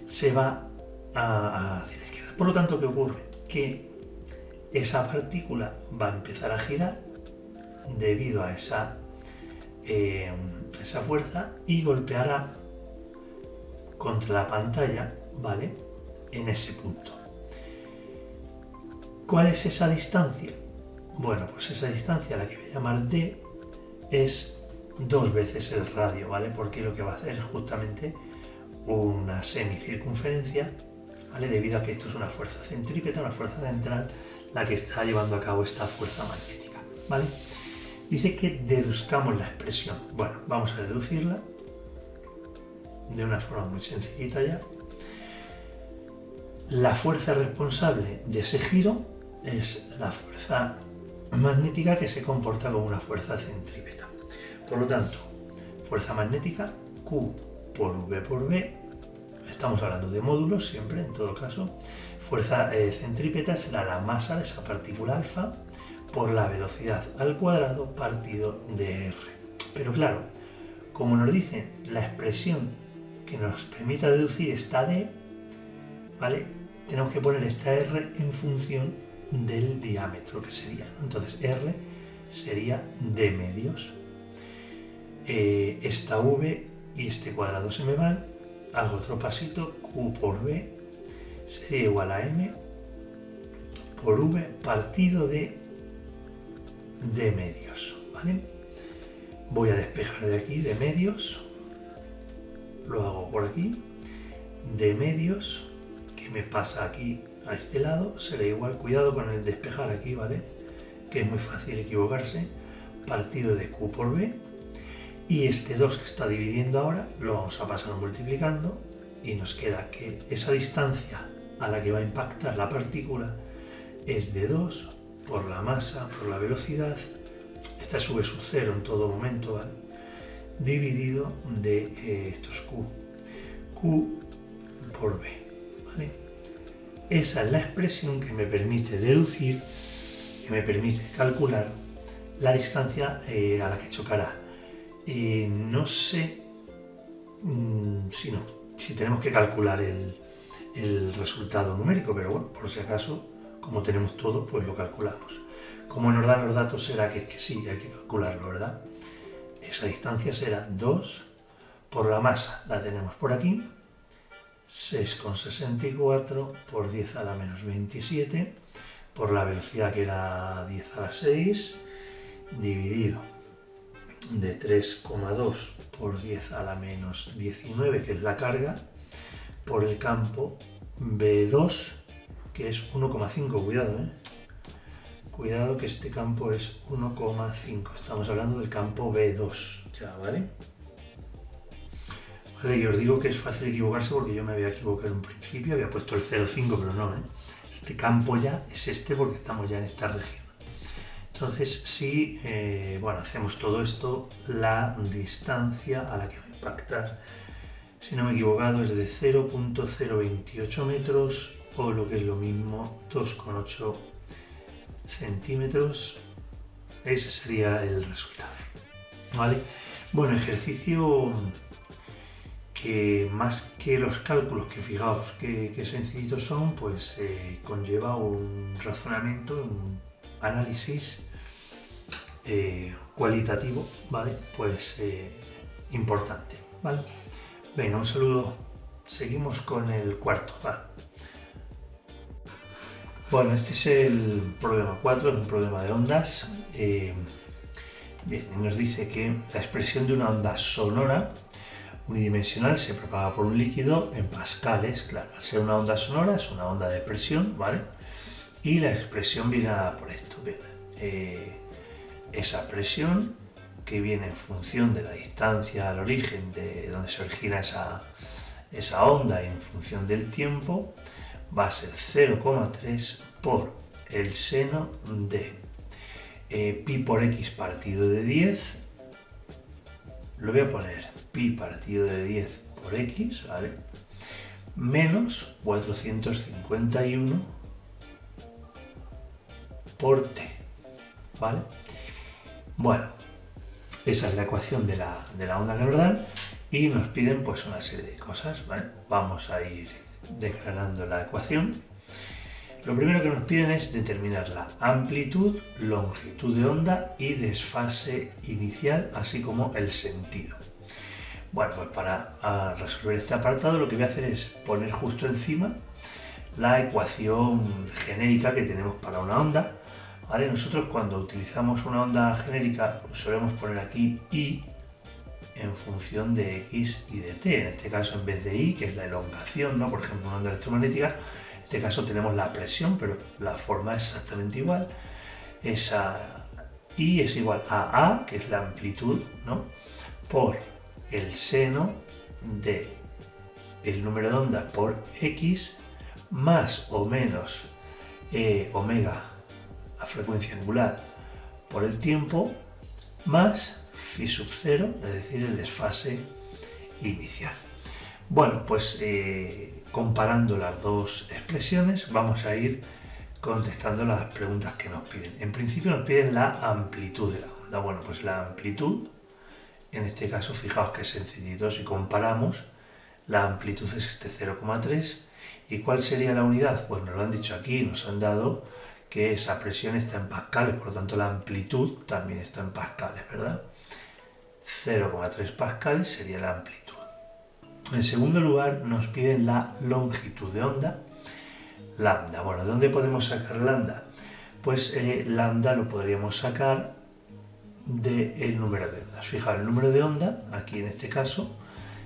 Se va hacia la izquierda. Por lo tanto, ¿qué ocurre? Que esa partícula va a empezar a girar debido a esa fuerza y golpeará contra la pantalla, ¿vale? En ese punto. ¿Cuál es esa distancia? Bueno, pues esa distancia, la que voy a llamar D, es 2 veces el radio, ¿vale? Porque lo que va a hacer es justamente una semicircunferencia, ¿vale? Debido a que esto es una fuerza centrípeta, una fuerza central, la que está llevando a cabo esta fuerza magnética, ¿vale? Dice que deduzcamos la expresión. Bueno, vamos a deducirla de una forma muy sencillita ya. La fuerza responsable de ese giro es la fuerza magnética que se comporta como una fuerza centrípeta. Por lo tanto, fuerza magnética Q por V por B, estamos hablando de módulos siempre, en todo caso. Fuerza centrípeta será la masa de esa partícula alfa por la velocidad al cuadrado partido de R. Pero claro, como nos dice la expresión que nos permita deducir esta D, ¿vale? Tenemos que poner esta R en función del diámetro que sería, ¿no? Entonces R sería D medios. Esta V y este cuadrado se me van, hago otro pasito, Q por B sería igual a M por V partido de D medios, ¿vale? Voy a despejar de aquí D medios, lo hago por aquí, D medios, que me pasa aquí a este lado, será igual, cuidado con el despejar aquí, ¿vale? Que es muy fácil equivocarse, partido de Q por B, y este 2 que está dividiendo ahora lo vamos a pasar multiplicando y nos queda que esa distancia a la que va a impactar la partícula es de 2 por la masa, por la velocidad, esta sube sub 0 en todo momento, ¿vale? Dividido de estos Q por B, ¿vale? Esa es la expresión que me permite deducir, que me permite calcular la distancia a la que chocará. No sé si tenemos que calcular el resultado numérico, pero bueno, por si acaso, como tenemos todo, pues lo calculamos. Como nos dan los datos, será que sí, hay que calcularlo, ¿verdad? Esa distancia será 2 por la masa, la tenemos por aquí, 6,64 por 10 a la menos 27, por la velocidad que era 10 a la 6, dividido de 3,2 por 10 a la menos 19, que es la carga, por el campo B2, que es 1,5, cuidado, cuidado que este campo es 1,5, estamos hablando del campo B2, ya, ¿vale? Vale, y os digo que es fácil equivocarse porque yo me había equivocado en un principio, había puesto el 0,5, pero no, este campo ya es este porque estamos ya en esta región. Entonces, si hacemos todo esto, la distancia a la que va a impactar, si no me he equivocado, es de 0,028 metros o lo que es lo mismo, 2,8 centímetros. Ese sería el resultado, ¿vale? Bueno, ejercicio que más que los cálculos, que fijaos que sencillitos son, pues conlleva un razonamiento, un análisis cualitativo, ¿vale? Pues importante, ¿vale? Venga, un saludo. Seguimos con el cuarto, ¿va? Bueno, este es el problema 4, es un problema de ondas. Bien, y nos dice que la expresión de una onda sonora unidimensional se propaga por un líquido en pascales. Claro, al ser una onda sonora es una onda de presión, ¿vale? Y la expresión viene dada por esto. Bien, esa presión que viene en función de la distancia al origen de donde se origina esa onda y en función del tiempo va a ser 0,3 por el seno de pi por x partido de 10. Lo voy a poner pi partido de 10 por x, ¿vale? Menos 451 por t, ¿vale? Bueno, esa es la ecuación de la onda que nos dan y nos piden pues una serie de cosas, ¿vale? Vamos a ir desgranando la ecuación. Lo primero que nos piden es determinar la amplitud, longitud de onda y desfase inicial, así como el sentido. Bueno, pues para resolver este apartado lo que voy a hacer es poner justo encima la ecuación genérica que tenemos para una onda, ¿vale? Nosotros cuando utilizamos una onda genérica solemos poner aquí y en función de x y de t. En este caso, en vez de y, que es la elongación, ¿no? Por ejemplo, una onda electromagnética, en este caso tenemos la presión, pero la forma es exactamente igual. Esa y es igual a A, que es la amplitud, ¿no? Por el seno de el número de onda por x más o menos omega, la frecuencia angular, por el tiempo, más phi sub 0, es decir, el desfase inicial. Bueno, pues comparando las dos expresiones vamos a ir contestando las preguntas que nos piden. En principio nos piden la amplitud de la onda. Bueno, pues la amplitud, en este caso, fijaos que es sencillito. Si comparamos, la amplitud es este 0,3. ¿Y cuál sería la unidad? Pues nos lo han dicho aquí, nos han dado que esa presión está en pascales, por lo tanto la amplitud también está en pascales, ¿verdad? 0,3 pascales sería la amplitud. En segundo lugar, nos piden la longitud de onda, lambda. Bueno, ¿de dónde podemos sacar lambda? Pues lambda lo podríamos sacar del número de ondas. Fijaos, el número de onda, aquí en este caso,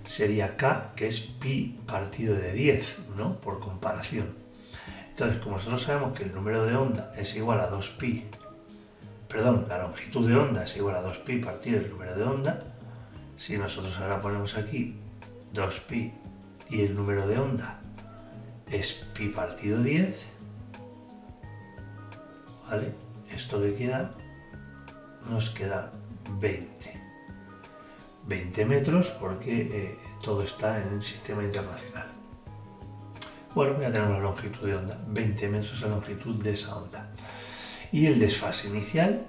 sería k, que es pi partido de 10, ¿no? Por comparación. Entonces, como nosotros sabemos que el número de onda es igual a 2pi, perdón, la longitud de onda es igual a 2pi partido del número de onda, si nosotros ahora ponemos aquí 2pi y el número de onda es pi partido 10, ¿vale? Esto que queda, nos queda 20 metros porque todo está en el sistema internacional. Bueno, ya tenemos la longitud de onda, 20 metros es la longitud de esa onda. Y el desfase inicial,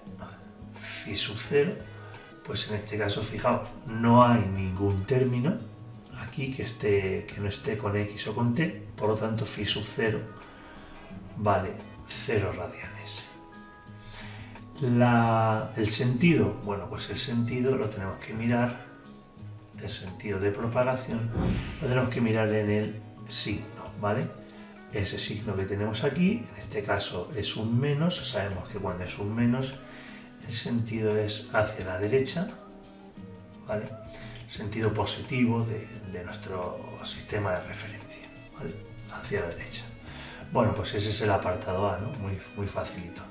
phi sub 0, pues en este caso, fijaos, no hay ningún término aquí que no esté con x o con t, por lo tanto phi sub 0 vale 0 radianes. El sentido, bueno, pues el sentido lo tenemos que mirar, el sentido de propagación, lo tenemos que mirar en el signo, ¿vale? Ese signo que tenemos aquí, en este caso es un menos, sabemos que cuando es un menos, el sentido es hacia la derecha, ¿vale? Sentido positivo de nuestro sistema de referencia, ¿vale? Hacia la derecha. Bueno, pues ese es el apartado A, ¿no? Muy facilito.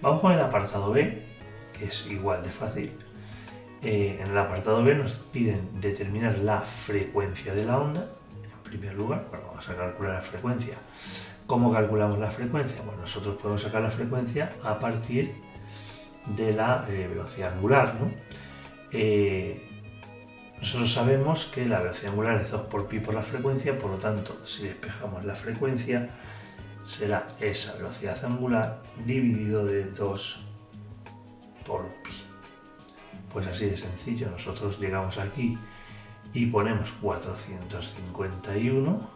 Vamos con el apartado B, que es igual de fácil. En el apartado B nos piden determinar la frecuencia de la onda. En primer lugar, bueno, vamos a calcular la frecuencia. ¿Cómo calculamos la frecuencia? Bueno, nosotros podemos sacar la frecuencia a partir de la velocidad angular, ¿no? Nosotros sabemos que la velocidad angular es 2 por pi por la frecuencia, por lo tanto, si despejamos la frecuencia, será esa velocidad angular dividido de 2 por pi. Pues así de sencillo, nosotros llegamos aquí y ponemos 451,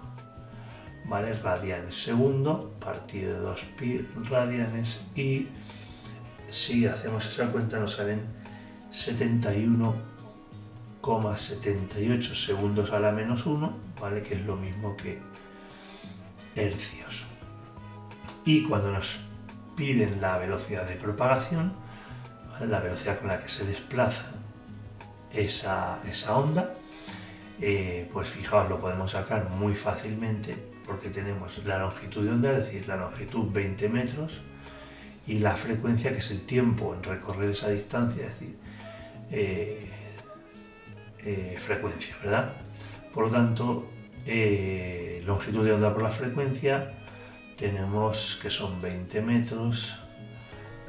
¿vale? Radianes segundo, partido de 2 pi radianes, y si hacemos esa cuenta nos salen 71,78 segundos a la menos 1, ¿vale? Que es lo mismo que hercios. Y cuando nos piden la velocidad de propagación, ¿vale? La velocidad con la que se desplaza esa onda, pues fijaos, lo podemos sacar muy fácilmente porque tenemos la longitud de onda, es decir, la longitud 20 metros, y la frecuencia, que es el tiempo en recorrer esa distancia, es decir, frecuencia, ¿verdad? Por lo tanto, longitud de onda por la frecuencia, tenemos que son 20 metros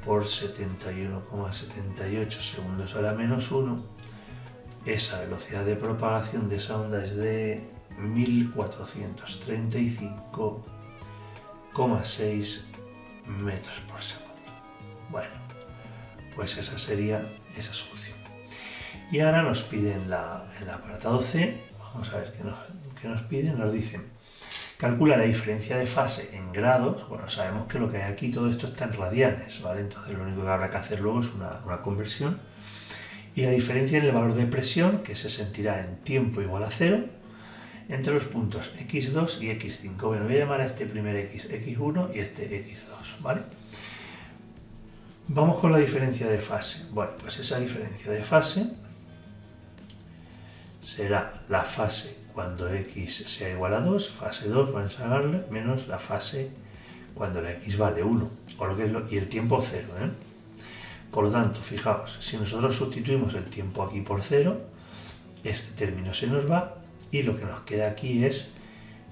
por 71,78 segundos a la menos 1. Esa velocidad de propagación de esa onda es de 1435,6 metros por segundo. Bueno, pues esa sería esa solución. Y ahora nos piden el apartado C. Vamos a ver qué nos piden. Nos dicen: calcula la diferencia de fase en grados. Bueno, sabemos que lo que hay aquí, todo esto está en radianes, ¿vale? Entonces lo único que habrá que hacer luego es una conversión. Y la diferencia en el valor de presión, que se sentirá en tiempo igual a 0, entre los puntos x2 y x5. Bueno, voy a llamar a este primer x1 y este x2, ¿vale? Vamos con la diferencia de fase. Bueno, pues esa diferencia de fase será la fase cuando x sea igual a 2, fase 2, vamos a llamarle, menos la fase cuando la x vale 1, o lo que es y el tiempo 0, ¿eh? Por lo tanto, fijaos, si nosotros sustituimos el tiempo aquí por 0, este término se nos va y lo que nos queda aquí es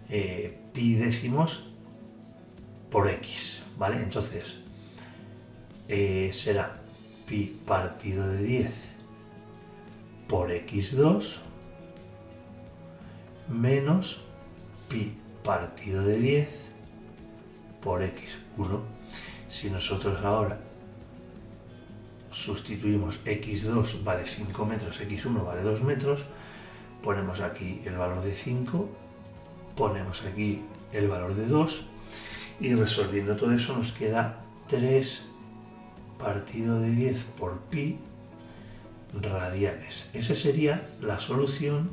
pi décimos por x, ¿vale? Entonces, será pi partido de 10 por x2 menos pi partido de 10 por x1. Si nosotros ahora sustituimos x2 vale 5 metros, x1 vale 2 metros, ponemos aquí el valor de 5, ponemos aquí el valor de 2 y resolviendo todo eso nos queda 3 partido de 10 por pi radianes. Esa sería la solución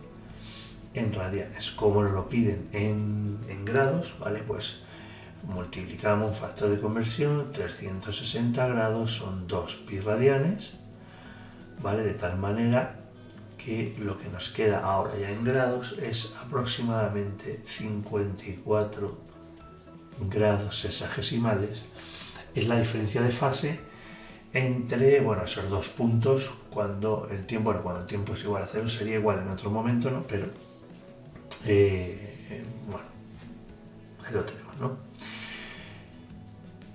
en radianes. Como nos lo piden en grados, ¿vale? Pues multiplicamos un factor de conversión, 360 grados son 2 pi radianes, ¿vale? De tal manera que lo que nos queda ahora ya en grados es aproximadamente 54 grados sexagesimales. Es la diferencia de fase entre, bueno, esos dos puntos cuando el tiempo es igual a 0 sería igual en otro momento, ¿no? Pero, bueno, ahí lo tenemos, ¿no?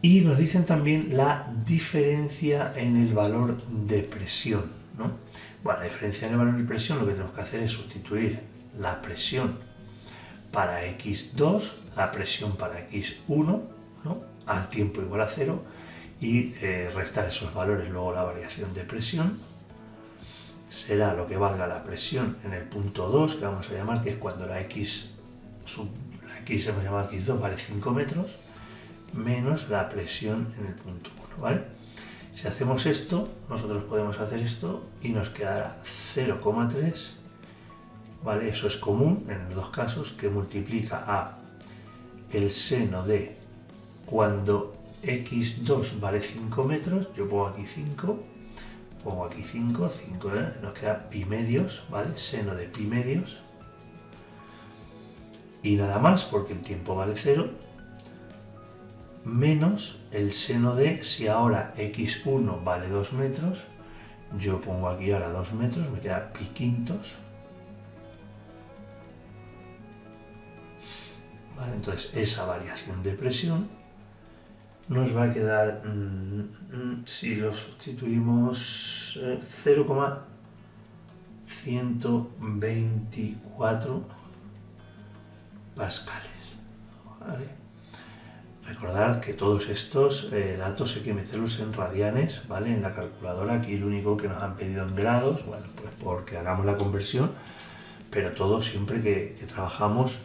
Y nos dicen también la diferencia en el valor de presión, ¿no? Bueno, la diferencia en el valor de presión, lo que tenemos que hacer es sustituir la presión para x2, la presión para x1, ¿no? Al tiempo igual a 0, y restar esos valores. Luego la variación de presión será lo que valga la presión en el punto 2, que vamos a llamar, que es cuando la x hemos llamado x2 vale 5 metros, menos la presión en el punto 1, ¿vale? Si hacemos esto, nosotros podemos hacer esto y nos quedará 0,3, ¿vale? Eso es común en los dos casos, que multiplica a el seno de cuando x2 vale 5 metros, yo pongo aquí 5, pongo aquí 5, nos queda pi medios, ¿vale? Seno de pi medios, y nada más, porque el tiempo vale 0, menos el seno de, si ahora x1 vale 2 metros, yo pongo aquí ahora 2 metros, me queda pi quintos, ¿vale? Entonces esa variación de presión nos va a quedar, si lo sustituimos, 0,124 pascales, ¿vale? Recordad que todos estos datos hay que meterlos en radianes, ¿vale? En la calculadora. Aquí lo único que nos han pedido en grados, bueno, pues porque hagamos la conversión, pero todo siempre que trabajamos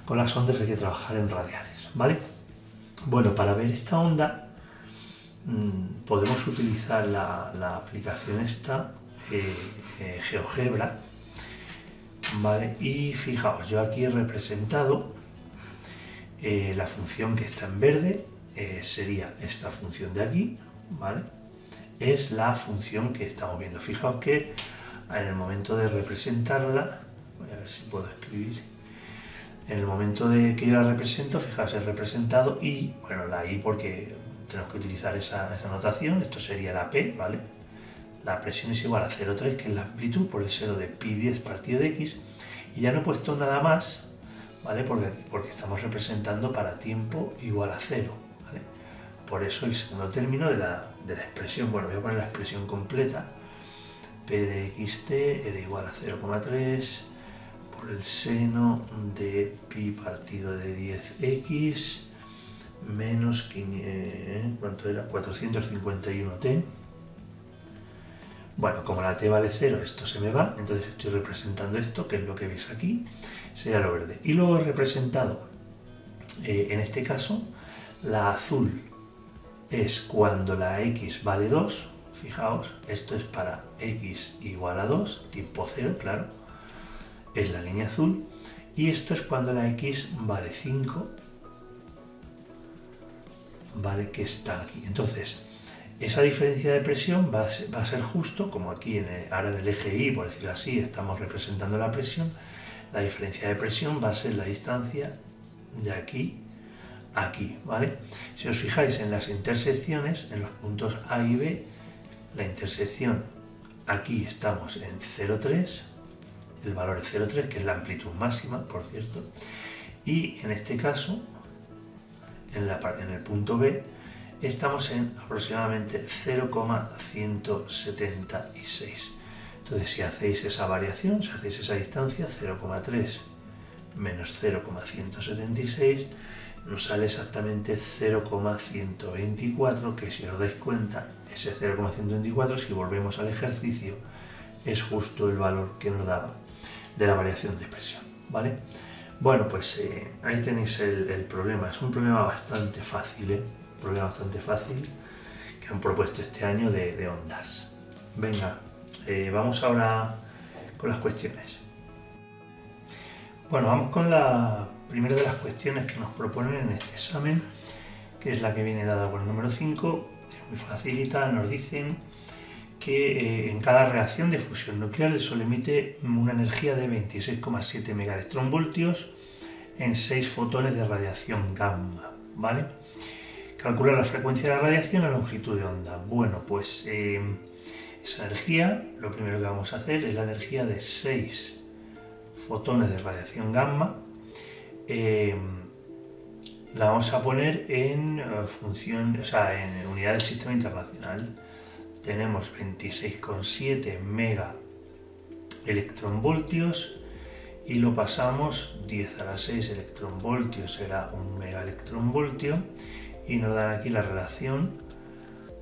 con las ondas hay que trabajar en radianes, ¿vale? Bueno, para ver esta onda podemos utilizar la aplicación esta, GeoGebra, ¿vale? Y fijaos, yo aquí he representado la función que está en verde, sería esta función de aquí, ¿vale? es la función que estamos viendo. Fijaos que en el momento de representarla, voy a ver si puedo escribir, en el momento de que yo la represento, fijaos, he representado I, bueno, la I porque tenemos que utilizar esa notación, esto sería la P, ¿vale? La presión es igual a 0,3, que es la amplitud por el seno de pi10 partido de x, y ya no he puesto nada más, ¿vale? Porque estamos representando para tiempo igual a 0, ¿vale? Por eso el segundo término de la expresión, bueno, voy a poner la expresión completa, p de xt era igual a 0,3 por el seno de pi partido de 10x menos, ¿cuánto era? 451t. Bueno, como la t vale 0, esto se me va, entonces estoy representando esto, que es lo que veis aquí, sería lo verde. Y luego he representado, en este caso, la azul es cuando la x vale 2, fijaos, esto es para x igual a 2, tipo 0, claro, es la línea azul, y esto es cuando la x vale 5, vale, que está aquí. Entonces, esa diferencia de presión va a ser justo, como aquí ahora en el eje Y, por decirlo así, estamos representando la presión, la diferencia de presión va a ser la distancia de aquí a aquí, ¿vale? Si os fijáis en las intersecciones, en los puntos A y B, la intersección, aquí estamos en 0,3, el valor es 0,3, que es la amplitud máxima, por cierto, y en este caso, en el punto B, estamos en aproximadamente 0,176. Entonces, si hacéis esa variación, si hacéis esa distancia, 0,3 menos 0,176, nos sale exactamente 0,124, que si os dais cuenta, ese 0,124, si volvemos al ejercicio, es justo el valor que nos daba de la variación de presión, ¿vale? Bueno, pues ahí tenéis el problema. Es un problema bastante fácil, que han propuesto este año de ondas. Venga, vamos ahora con las cuestiones. Bueno, vamos con la primera de las cuestiones que nos proponen en este examen, que es la que viene dada por el número 5. Es muy facilita, nos dicen que en cada reacción de fusión nuclear el Sol emite una energía de 26,7 megaelectronvoltios en 6 fotones de radiación gamma, ¿vale? Calcular la frecuencia de la radiación y la longitud de onda. Bueno, pues esa energía, lo primero que vamos a hacer es la energía de 6 fotones de radiación gamma. La vamos a poner en función, o sea, en unidad del sistema internacional. Tenemos 26,7 megaelectronvoltios y lo pasamos 10 a la 6 electronvoltios, será un megaelectronvoltio, y nos dan aquí la relación,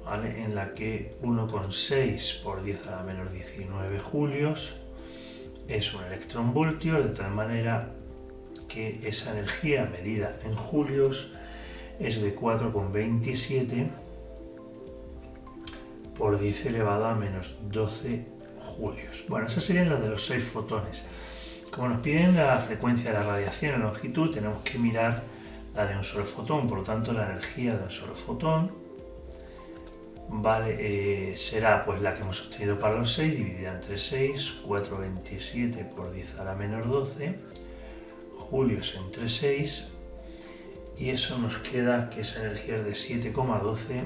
¿vale?, en la que 1,6 por 10 a la menos 19 julios es un electronvoltio, de tal manera que esa energía medida en julios es de 4,27 por 10 elevado a menos 12 julios. Bueno, esas serían las de los 6 fotones. Como nos piden la frecuencia de la radiación y la longitud, tenemos que mirar la de un solo fotón, por lo tanto la energía de un solo fotón, vale, será pues la que hemos obtenido para los 6, dividida entre 6, 4,27 por 10 a la menos 12, julios entre 6, y eso nos queda que esa energía es de 7,12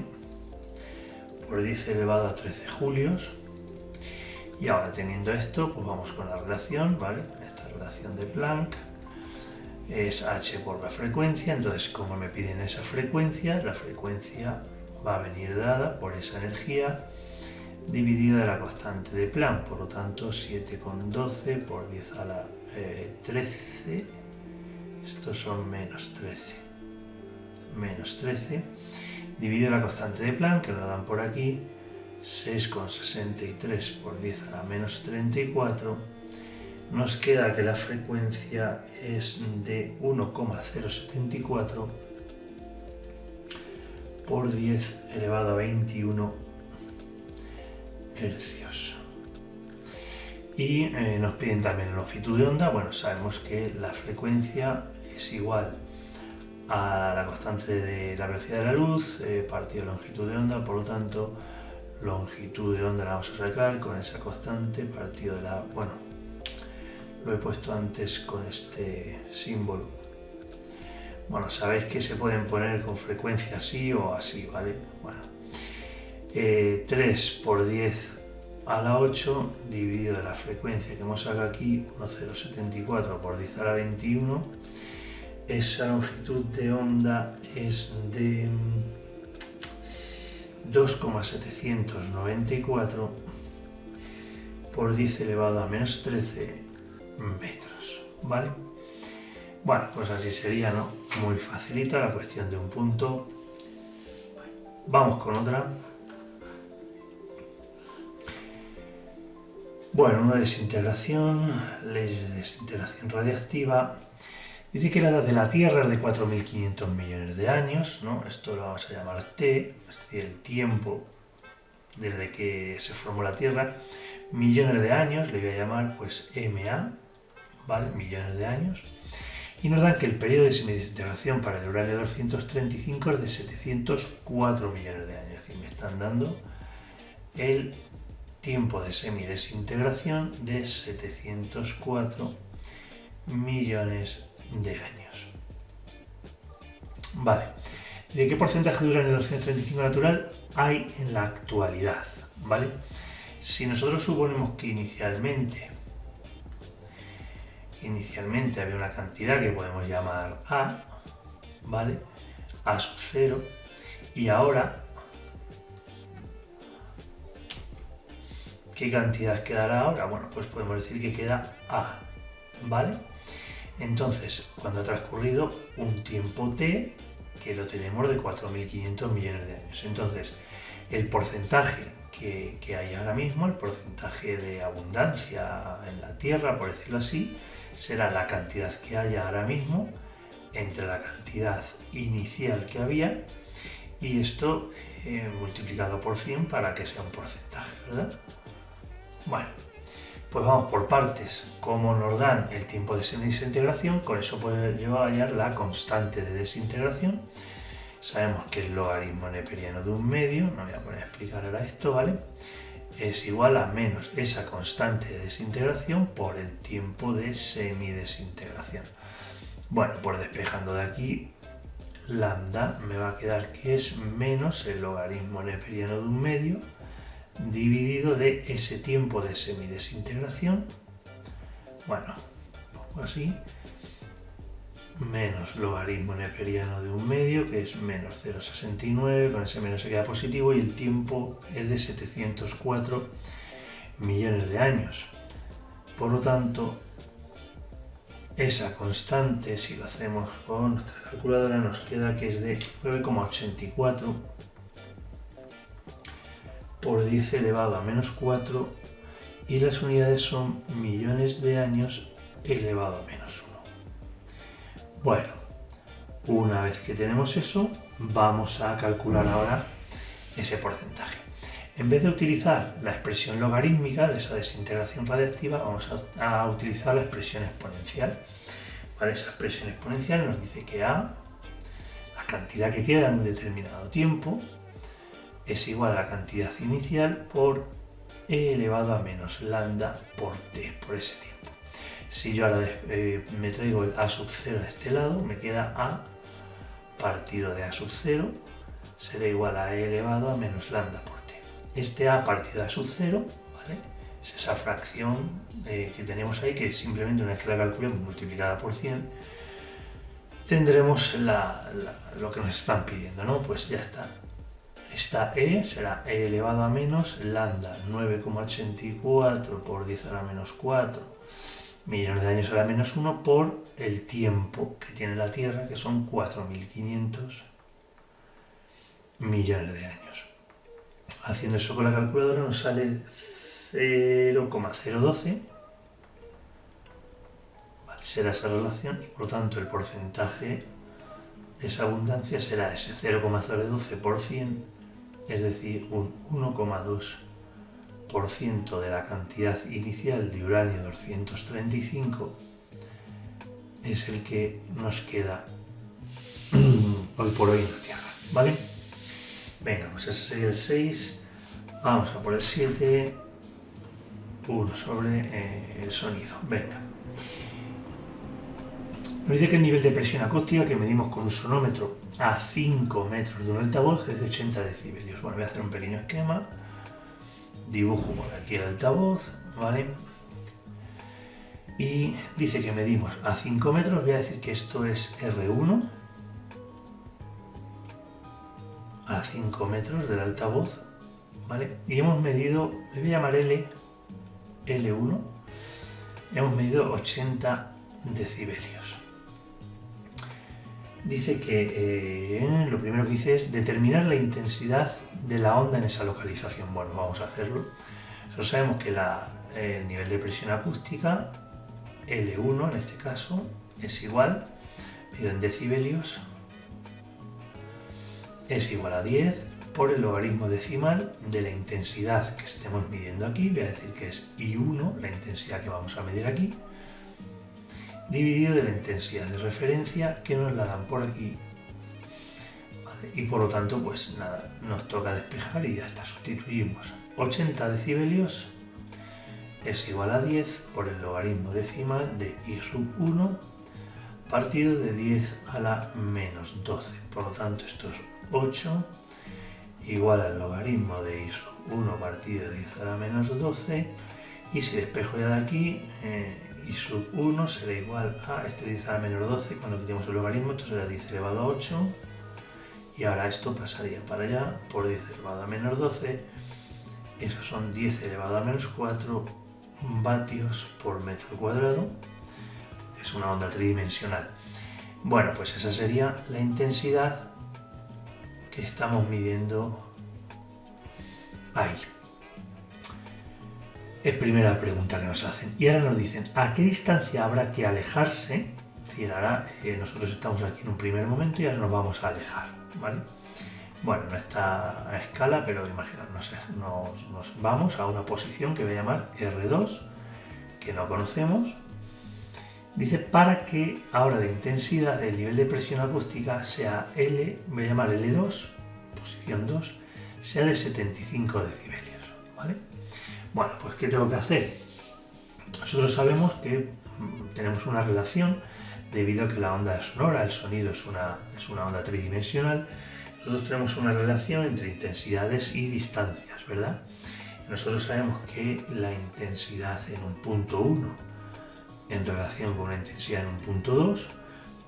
por 10 elevado a 13 julios. Y ahora, teniendo esto, pues vamos con la relación, ¿vale? Esta relación de Planck es h por la frecuencia. Entonces, como me piden esa frecuencia, la frecuencia va a venir dada por esa energía dividida de la constante de Planck. Por lo tanto, 7,12 por 10 a la 13, estos son menos 13, dividido la constante de Planck, que nos dan por aquí, 6,63 por 10 a la menos 34, nos queda que la frecuencia es de 1,074 por 10 elevado a 21 hercios. Y nos piden también la longitud de onda. Bueno, sabemos que la frecuencia es igual a la constante de la velocidad de la luz partido la longitud de onda, por lo tanto longitud de onda la vamos a sacar con esa constante partido de la... Bueno, lo he puesto antes con este símbolo. Bueno, sabéis que se pueden poner con frecuencia así o así, ¿vale? Bueno, 3 por 10 a la 8 dividido de la frecuencia que hemos sacado aquí, 1074 por 10 a la 21, esa longitud de onda es de 2,794 por 10 elevado a menos 13 metros, ¿vale? Bueno, pues así sería, ¿no? Muy facilita la cuestión de un punto. Vamos con otra. Bueno, una desintegración, leyes de desintegración radiactiva. Dice que la edad de la Tierra es de 4.500 millones de años, ¿no? Esto lo vamos a llamar T, es decir, el tiempo desde que se formó la Tierra. Millones de años, le voy a llamar pues MA, ¿vale? Millones de años. Y nos dan que el periodo de semidesintegración para el uranio 235 es de 704 millones de años. Es decir, me están dando el tiempo de semidesintegración de 704 millones de años. Vale. ¿De qué porcentaje de uranio 235 natural hay en la actualidad? ¿Vale? Si nosotros suponemos que inicialmente había una cantidad que podemos llamar A, ¿vale? A sub 0, y ahora, ¿qué cantidad quedará ahora? Bueno, pues podemos decir que queda A, ¿vale? Entonces, cuando ha transcurrido un tiempo T, que lo tenemos de 4.500 millones de años. Entonces, el porcentaje que hay ahora mismo, el porcentaje de abundancia en la Tierra, por decirlo así, será la cantidad que haya ahora mismo entre la cantidad inicial que había y esto multiplicado por 100 para que sea un porcentaje, ¿verdad? Bueno, pues vamos por partes. Como nos dan el tiempo de semidesintegración, con eso puedo yo hallar la constante de desintegración. Sabemos que el logaritmo neperiano de un medio, no voy a poner a explicar ahora esto, ¿vale? Es igual a menos esa constante de desintegración por el tiempo de semidesintegración. Bueno, pues despejando de aquí, lambda me va a quedar que es menos el logaritmo neperiano de un medio dividido de ese tiempo de semidesintegración. Bueno, pongo así, menos logaritmo neperiano de un medio, que es menos 0,69, con ese menos se queda positivo, y el tiempo es de 704 millones de años. Por lo tanto, esa constante, si lo hacemos con nuestra calculadora, nos queda que es de 9,84 por 10 elevado a menos 4, y las unidades son millones de años elevado a menos 1. Bueno, una vez que tenemos eso, vamos a calcular ahora ese porcentaje. En vez de utilizar la expresión logarítmica de esa desintegración radiactiva, vamos a utilizar la expresión exponencial. ¿Vale? Esa expresión exponencial nos dice que A, la cantidad que queda en un determinado tiempo, es igual a la cantidad inicial por E elevado a menos lambda por T, por ese tiempo. Si yo ahora me traigo el A sub 0 a este lado, me queda A partido de A sub 0 será igual a E elevado a menos lambda por T. Este A partido de A sub 0, ¿vale? Es esa fracción que tenemos ahí, que simplemente una vez que la calculemos multiplicada por 100, tendremos lo que nos están pidiendo, ¿no? Pues ya está. Esta E será E elevado a menos lambda 9,84 por 10 a la menos 4 millones de años a la menos 1 por el tiempo que tiene la Tierra, que son 4.500 millones de años. Haciendo eso con la calculadora nos sale 0,012, ¿vale? Será esa relación, y por lo tanto el porcentaje de esa abundancia será ese 0,012 por 100, es decir, un 1,2% de la cantidad inicial de uranio 235 es el que nos queda hoy por hoy en la Tierra, ¿vale? Venga, pues ese sería el 6. Vamos a por el 7, 1 sobre el sonido. Venga. Nos dice que el nivel de presión acústica que medimos con un sonómetro a 5 metros de un altavoz es de 80 decibelios. Bueno, voy a hacer un pequeño esquema. Dibujo por aquí el altavoz, ¿vale? Y dice que medimos a 5 metros. Voy a decir que esto es R1. A 5 metros del altavoz, ¿vale? Y hemos medido, le voy a llamar L1. Hemos medido 80 decibelios. Dice que lo primero que dice es determinar la intensidad de la onda en esa localización. Bueno, vamos a hacerlo. Nosotros sabemos que el nivel de presión acústica, L1 en este caso, es igual, medido en decibelios, es igual a 10 por el logaritmo decimal de la intensidad que estemos midiendo aquí. Voy a decir que es I1, la intensidad que vamos a medir aquí, dividido de la intensidad de referencia que nos la dan por aquí, ¿vale? Y por lo tanto, pues nada, nos toca despejar y ya está, sustituimos 80 decibelios es igual a 10 por el logaritmo decimal de I sub 1 partido de 10 a la menos 12, por lo tanto esto es 8 igual al logaritmo de I sub 1 partido de 10 a la menos 12, y si despejo ya de aquí, I sub 1 será igual a este 10 a la menos 12, cuando quitemos el logaritmo esto será 10 elevado a 8, y ahora esto pasaría para allá por 10 elevado a menos 12, esos son 10 elevado a menos 4 vatios por metro cuadrado, es una onda tridimensional. Bueno, pues esa sería la intensidad que estamos midiendo ahí. Es primera pregunta que nos hacen. Y ahora nos dicen, ¿a qué distancia habrá que alejarse? Es decir, ahora nosotros estamos aquí en un primer momento y ahora nos vamos a alejar, ¿vale? Bueno, no está a escala, pero imaginad, nos vamos a una posición que voy a llamar R2, que no conocemos. Dice, para que ahora la intensidad del nivel de presión acústica sea L, voy a llamar L2, posición 2, sea de 75 decibelios, ¿vale? Bueno, pues ¿qué tengo que hacer? Nosotros sabemos que tenemos una relación debido a que la onda es sonora, el sonido es una onda tridimensional. Nosotros tenemos una relación entre intensidades y distancias, ¿verdad? Nosotros sabemos que la intensidad en un punto 1 en relación con una intensidad en un punto 2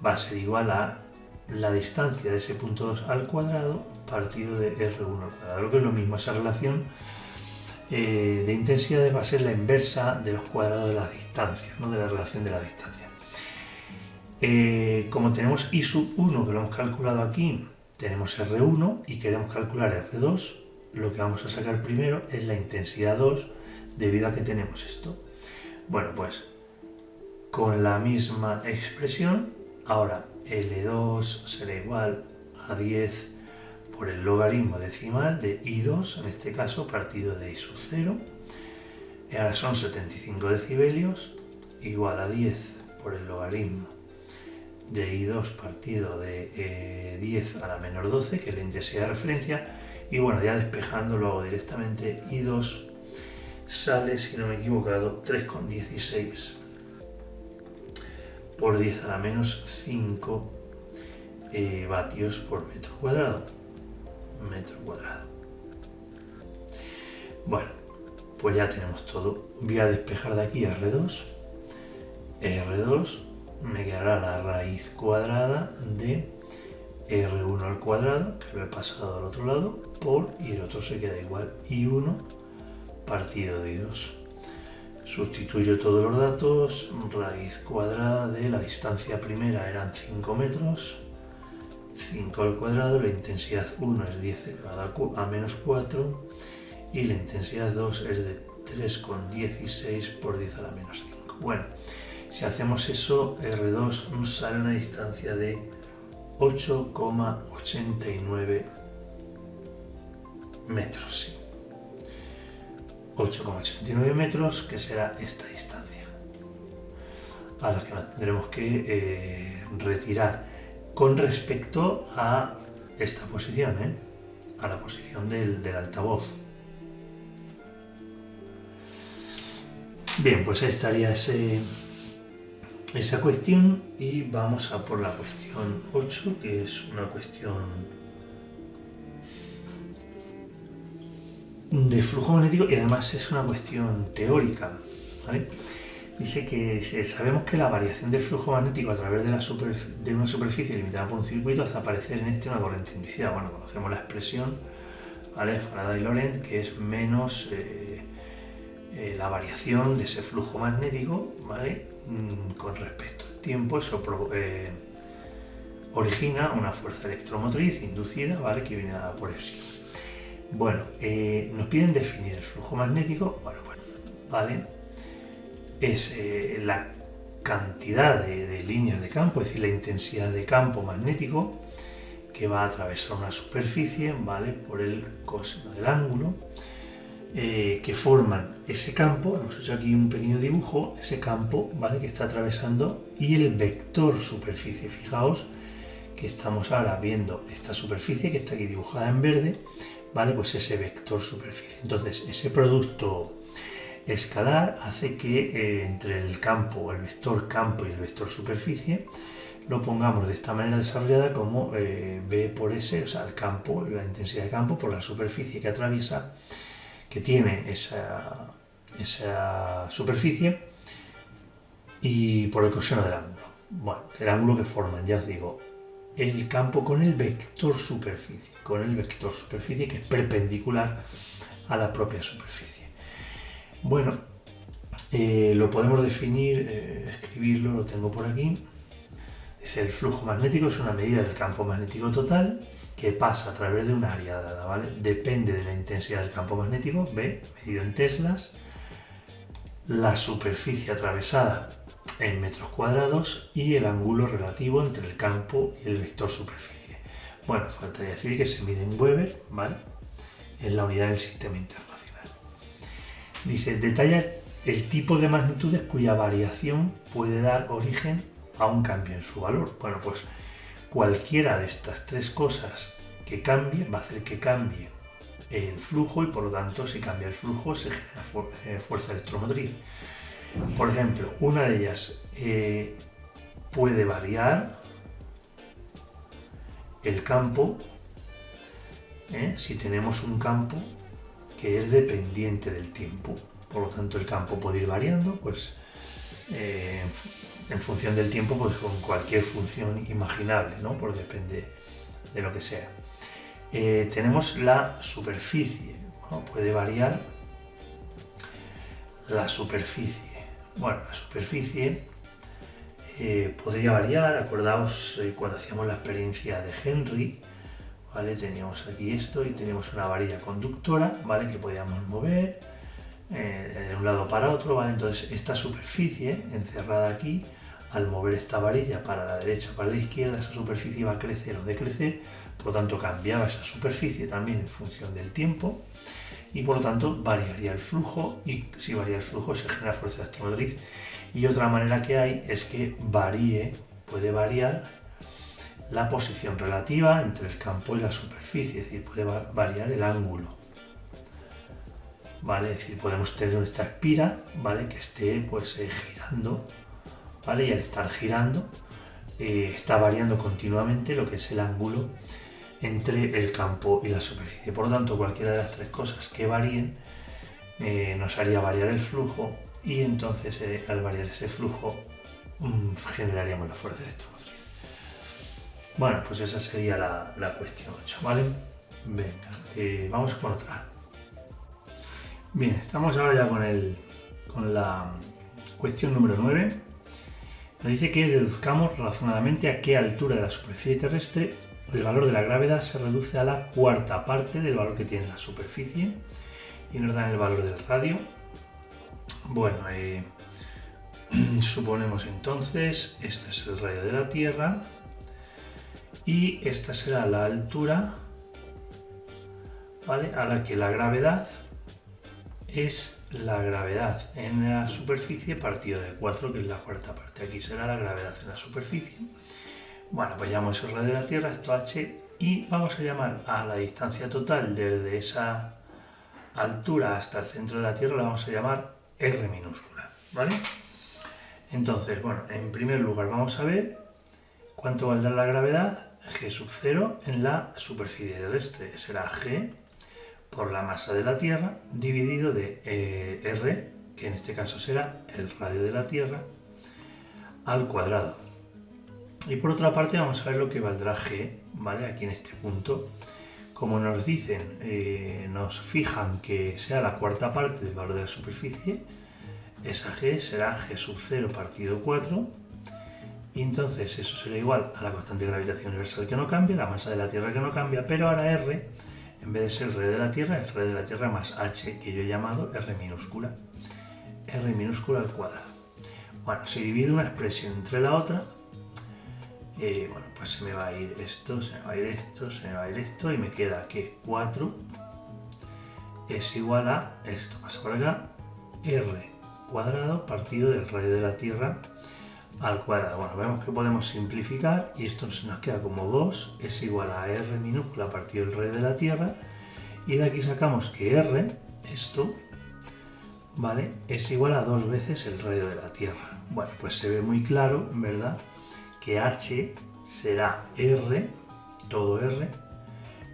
va a ser igual a la distancia de ese punto 2 al cuadrado partido de R1 al cuadrado, lo que es lo mismo. Esa relación de intensidades va a ser la inversa de los cuadrados de las distancias, ¿no? De la relación de la distancia. Como tenemos I sub 1 que lo hemos calculado aquí, tenemos R1 y queremos calcular R2, lo que vamos a sacar primero es la intensidad 2 debido a que tenemos esto. Bueno, pues con la misma expresión, ahora L2 será igual a 10 por el logaritmo decimal de I2, en este caso partido de I sub 0, y ahora son 75 decibelios, igual a 10 por el logaritmo de I2 partido de 10 a la menos 12, que es la intensidad de referencia, y bueno, ya despejando lo hago directamente. I2 sale, si no me he equivocado, 3,16 por 10 a la menos 5 vatios por metro cuadrado. Bueno, pues ya tenemos todo. Voy a despejar de aquí R2. R2 me quedará la raíz cuadrada de R1 al cuadrado, que lo he pasado al otro lado, y el otro se queda igual, I1 partido de I2. Sustituyo todos los datos, raíz cuadrada de la distancia primera eran 5 metros, 5 al cuadrado, la intensidad 1 es 10 elevado a menos 4 y la intensidad 2 es de 3,16 por 10 a la menos 5. Bueno, si hacemos eso, R2 nos sale una distancia de 8,89 metros. Sí. 8,89 metros, que será esta distancia, a la que tendremos que retirar con respecto a esta posición, a la posición del altavoz. Bien, pues ahí estaría esa cuestión y vamos a por la cuestión 8, que es una cuestión de flujo magnético y además es una cuestión teórica, ¿vale? Dice que sabemos que la variación del flujo magnético a través de una superficie limitada por un circuito hace aparecer en este una corriente inducida. Bueno, conocemos la expresión, ¿vale? Faraday-Lorentz, que es menos la variación de ese flujo magnético, ¿vale? Con respecto al tiempo. Eso origina una fuerza electromotriz inducida, ¿vale? Que viene dada por epsilon. Bueno, nos piden definir el flujo magnético. Bueno, ¿vale? Es la cantidad de líneas de campo, es decir, la intensidad de campo magnético que va a atravesar una superficie, ¿vale? Por el coseno del ángulo, que forman ese campo. Hemos hecho aquí un pequeño dibujo, ese campo, ¿vale? Que está atravesando, y el vector superficie. Fijaos que estamos ahora viendo esta superficie que está aquí dibujada en verde, ¿vale? Pues ese vector superficie. Entonces, ese producto escalar hace que entre el campo, el vector campo y el vector superficie, lo pongamos de esta manera desarrollada como B por S, o sea, el campo, la intensidad de campo por la superficie que atraviesa, que tiene esa superficie, y por el coseno del ángulo. Bueno, el ángulo que forman, ya os digo, el campo con el vector superficie, que es perpendicular a la propia superficie. Bueno, lo podemos definir, escribirlo, lo tengo por aquí. El flujo magnético es una medida del campo magnético total que pasa a través de un área dada, ¿vale? Depende de la intensidad del campo magnético, B, medido en teslas, la superficie atravesada en metros cuadrados y el ángulo relativo entre el campo y el vector superficie. Bueno, faltaría decir que se mide en Weber, ¿vale? En la unidad del sistema internacional. Dice, detalla el tipo de magnitudes cuya variación puede dar origen a un cambio en su valor. Bueno, pues cualquiera de estas tres cosas que cambie va a hacer que cambie el flujo, y por lo tanto, si cambia el flujo se genera fuerza electromotriz. Por ejemplo, una de ellas puede variar el campo, si tenemos un campo que es dependiente del tiempo. Por lo tanto, el campo puede ir variando, pues en función del tiempo, pues con cualquier función imaginable, ¿no? Pues depende de lo que sea. Tenemos la superficie, ¿no? Puede variar la superficie. Bueno, la superficie podría variar. Acordaos cuando hacíamos la experiencia de Henry, ¿vale? Teníamos aquí esto y teníamos una varilla conductora, ¿vale? Que podíamos mover de un lado para otro, ¿vale? Entonces esta superficie encerrada aquí, al mover esta varilla para la derecha o para la izquierda, esa superficie va a crecer o decrecer. Por lo tanto, cambiaba esa superficie también en función del tiempo, y por lo tanto variaría el flujo, y si varía el flujo se genera fuerza electromotriz. Y otra manera que hay es que puede variar la posición relativa entre el campo y la superficie, es decir, puede variar el ángulo, ¿vale? Es decir, podemos tener esta espira, ¿vale? Que esté pues girando, ¿vale? Y al estar girando está variando continuamente lo que es el ángulo entre el campo y la superficie. Por lo tanto, cualquiera de las tres cosas que varíen nos haría variar el flujo, y entonces al variar ese flujo generaríamos la fuerza electromotriz. Bueno, pues esa sería la cuestión 8, ¿vale? Venga, vamos con otra. Bien, estamos ahora ya con la cuestión número 9. Nos dice que deduzcamos razonadamente a qué altura de la superficie terrestre el valor de la gravedad se reduce a la cuarta parte del valor que tiene la superficie, y nos dan el valor del radio. Bueno, suponemos entonces, este es el radio de la Tierra y esta será la altura, ¿vale? A la que la gravedad es la gravedad en la superficie partido de 4, que es la cuarta parte. Aquí será la gravedad en la superficie. Bueno, pues llamamos el radio de la Tierra, esto h, y vamos a llamar a la distancia total desde esa altura hasta el centro de la Tierra, la vamos a llamar r minúscula. ¿vale? Entonces, bueno, en primer lugar vamos a ver cuánto valdrá la gravedad g sub 0 en la superficie terrestre. Será g por la masa de la Tierra dividido de r, que en este caso será el radio de la Tierra, al cuadrado. Y por otra parte vamos a ver lo que valdrá g, ¿vale? Aquí en este punto. Como nos dicen, nos fijan que sea la cuarta parte del valor de la superficie, esa g será g sub 0 partido 4, y entonces eso será igual a la constante de gravitación universal que no cambia, la masa de la Tierra que no cambia, pero ahora r, en vez de ser r de la Tierra, es r de la Tierra más h, que yo he llamado r minúscula al cuadrado. Bueno, si divido una expresión entre la otra, bueno, pues se me va a ir esto, se me va a ir esto, se me va a ir esto, y me queda que 4 es igual a, esto pasa por acá, r cuadrado partido del radio de la Tierra al cuadrado. Bueno, vemos que podemos simplificar y esto se nos queda como 2 es igual a r minúscula partido del radio de la Tierra, y de aquí sacamos que r, esto, ¿vale?, es igual a 2 veces el radio de la Tierra. Bueno, pues se ve muy claro, ¿verdad?, que h será r, todo r,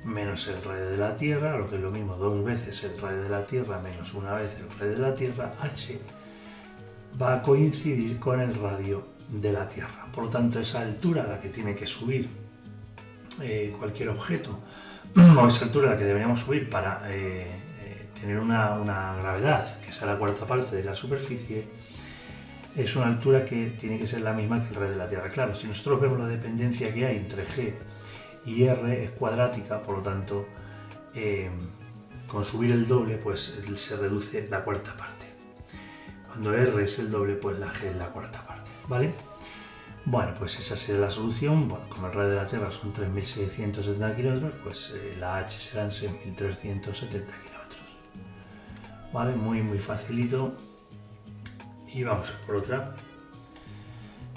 menos el radio de la Tierra, lo que es lo mismo, 2 veces el radio de la Tierra menos una vez el radio de la Tierra. H va a coincidir con el radio de la Tierra. Por lo tanto, esa altura a la que tiene que subir cualquier objeto, o esa altura a la que deberíamos subir para tener una gravedad que sea la cuarta parte de la superficie, es una altura que tiene que ser la misma que el radio de la Tierra. Claro, si nosotros vemos la dependencia que hay entre g y r es cuadrática, por lo tanto, con subir el doble, pues se reduce la cuarta parte. Cuando r es el doble, pues la g es la cuarta parte, ¿vale? Bueno, pues esa sería la solución. Bueno, como el radio de la Tierra son 3.670 kilómetros, pues la h serán 6.370 kilómetros. ¿Vale? Muy, muy facilito. Y vamos a por otra.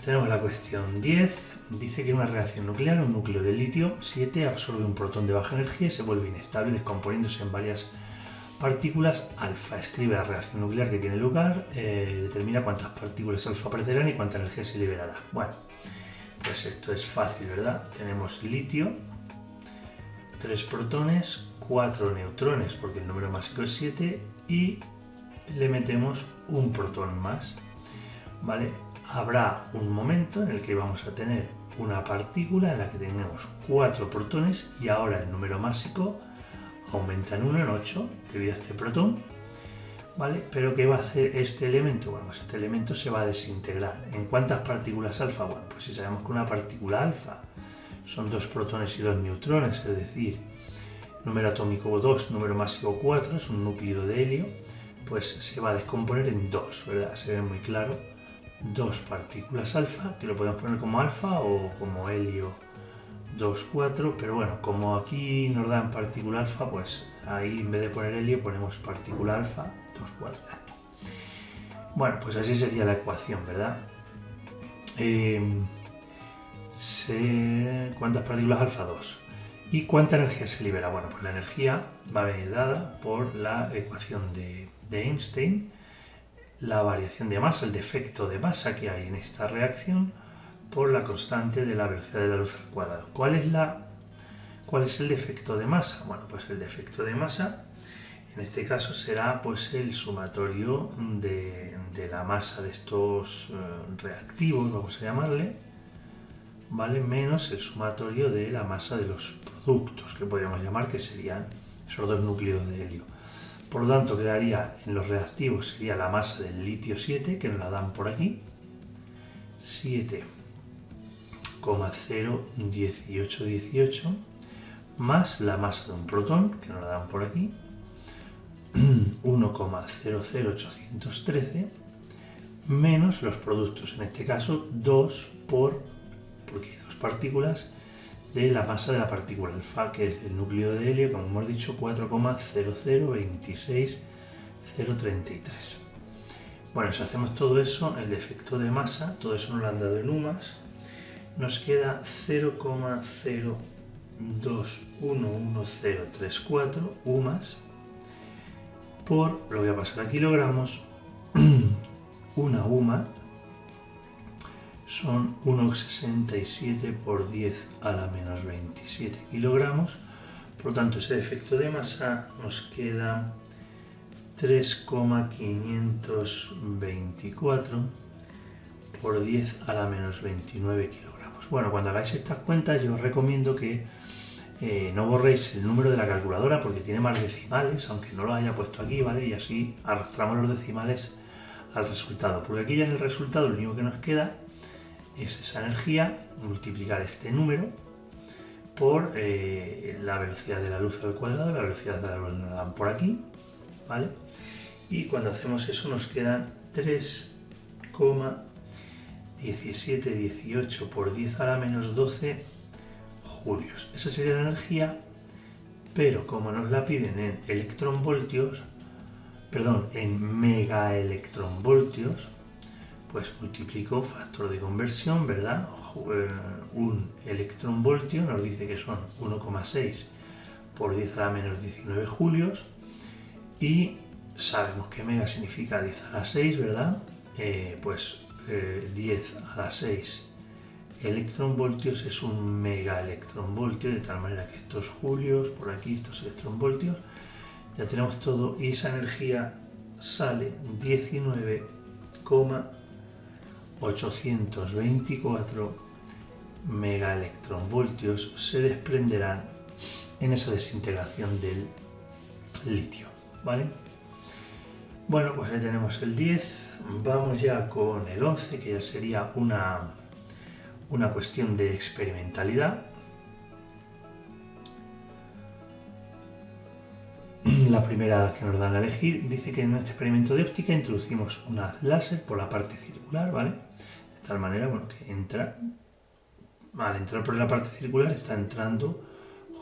Tenemos la cuestión 10. Dice que en una reacción nuclear, un núcleo de litio 7 absorbe un protón de baja energía y se vuelve inestable, descomponiéndose en varias partículas alfa. Escribe la reacción nuclear que tiene lugar, determina cuántas partículas alfa aparecerán y cuánta energía se liberará. Bueno, pues esto es fácil, ¿verdad? Tenemos litio, 3 protones, 4 neutrones, porque el número másico es 7, y le metemos un protón más, ¿vale? Habrá un momento en el que vamos a tener una partícula en la que tenemos 4 protones y ahora el número másico aumenta en 1, en 8, debido a este protón, ¿vale? Pero ¿qué va a hacer este elemento? Bueno, pues este elemento se va a desintegrar. ¿En cuántas partículas alfa? Bueno, pues si sabemos que una partícula alfa son 2 protones y 2 neutrones, es decir, número atómico 2, número másico 4, es un núcleo de helio, pues se va a descomponer en 2, ¿verdad? Se ve muy claro, 2 partículas alfa, que lo podemos poner como alfa o como helio 2, 4, pero bueno, como aquí nos dan partícula alfa, pues ahí en vez de poner helio ponemos partícula alfa 2, 4. Bueno, pues así sería la ecuación, ¿verdad? ¿Cuántas partículas alfa? 2. ¿Y cuánta energía se libera? Bueno, pues la energía va a venir dada por la ecuación de Einstein, la variación de masa, el defecto de masa que hay en esta reacción, por la constante de la velocidad de la luz al cuadrado. ¿Cuál es el defecto de masa? Bueno, pues el defecto de masa en este caso será pues el sumatorio de la masa de estos reactivos, vamos a llamarle, ¿vale?, menos el sumatorio de la masa de los productos, que podríamos llamar que serían esos 2 núcleos de helio. Por lo tanto, quedaría en los reactivos, sería la masa del litio 7, que nos la dan por aquí, 7,01818, más la masa de un protón, que nos la dan por aquí, 1,00813, menos los productos, en este caso 2 porque hay 2 partículas, de la masa de la partícula alfa, que es el núcleo de helio, como hemos dicho, 4,0026033. Bueno, si hacemos todo eso, el defecto de masa, todo eso nos lo han dado en UMAS, nos queda 0,021134 UMAS por, lo voy a pasar a kilogramos, una UMA son 1,67 por 10 a la menos 27 kilogramos. Por lo tanto, ese defecto de masa nos queda 3,524 por 10 a la menos 29 kilogramos. Bueno, cuando hagáis estas cuentas yo os recomiendo que no borréis el número de la calculadora porque tiene más decimales, aunque no lo haya puesto aquí, ¿vale? Y así arrastramos los decimales al resultado. Porque aquí ya en el resultado lo único que nos queda es esa energía, multiplicar este número por la velocidad de la luz al cuadrado, la velocidad de la luz nos dan por aquí, ¿vale? Y cuando hacemos eso nos quedan 3,1718 por 10 a la menos 12 julios. Esa sería la energía, pero como nos la piden en electronvoltios, perdón, en megaelectronvoltios, pues multiplico factor de conversión, ¿verdad? Un electronvoltio nos dice que son 1,6 por 10 a la menos 19 julios y sabemos que mega significa 10 a la 6, ¿verdad? 10 a la 6 electronvoltios es un megaelectronvoltio, de tal manera que estos julios, por aquí estos electronvoltios, ya tenemos todo y esa energía sale 19,824 megaelectronvoltios se desprenderán en esa desintegración del litio, ¿vale? Bueno, pues ahí tenemos el 10, vamos ya con el 11, que ya sería una cuestión de experimentalidad. La primera que nos dan a elegir dice que en este experimento de óptica introducimos un haz láser por la parte circular, ¿vale? De tal manera, bueno, que al entrar por la parte circular está entrando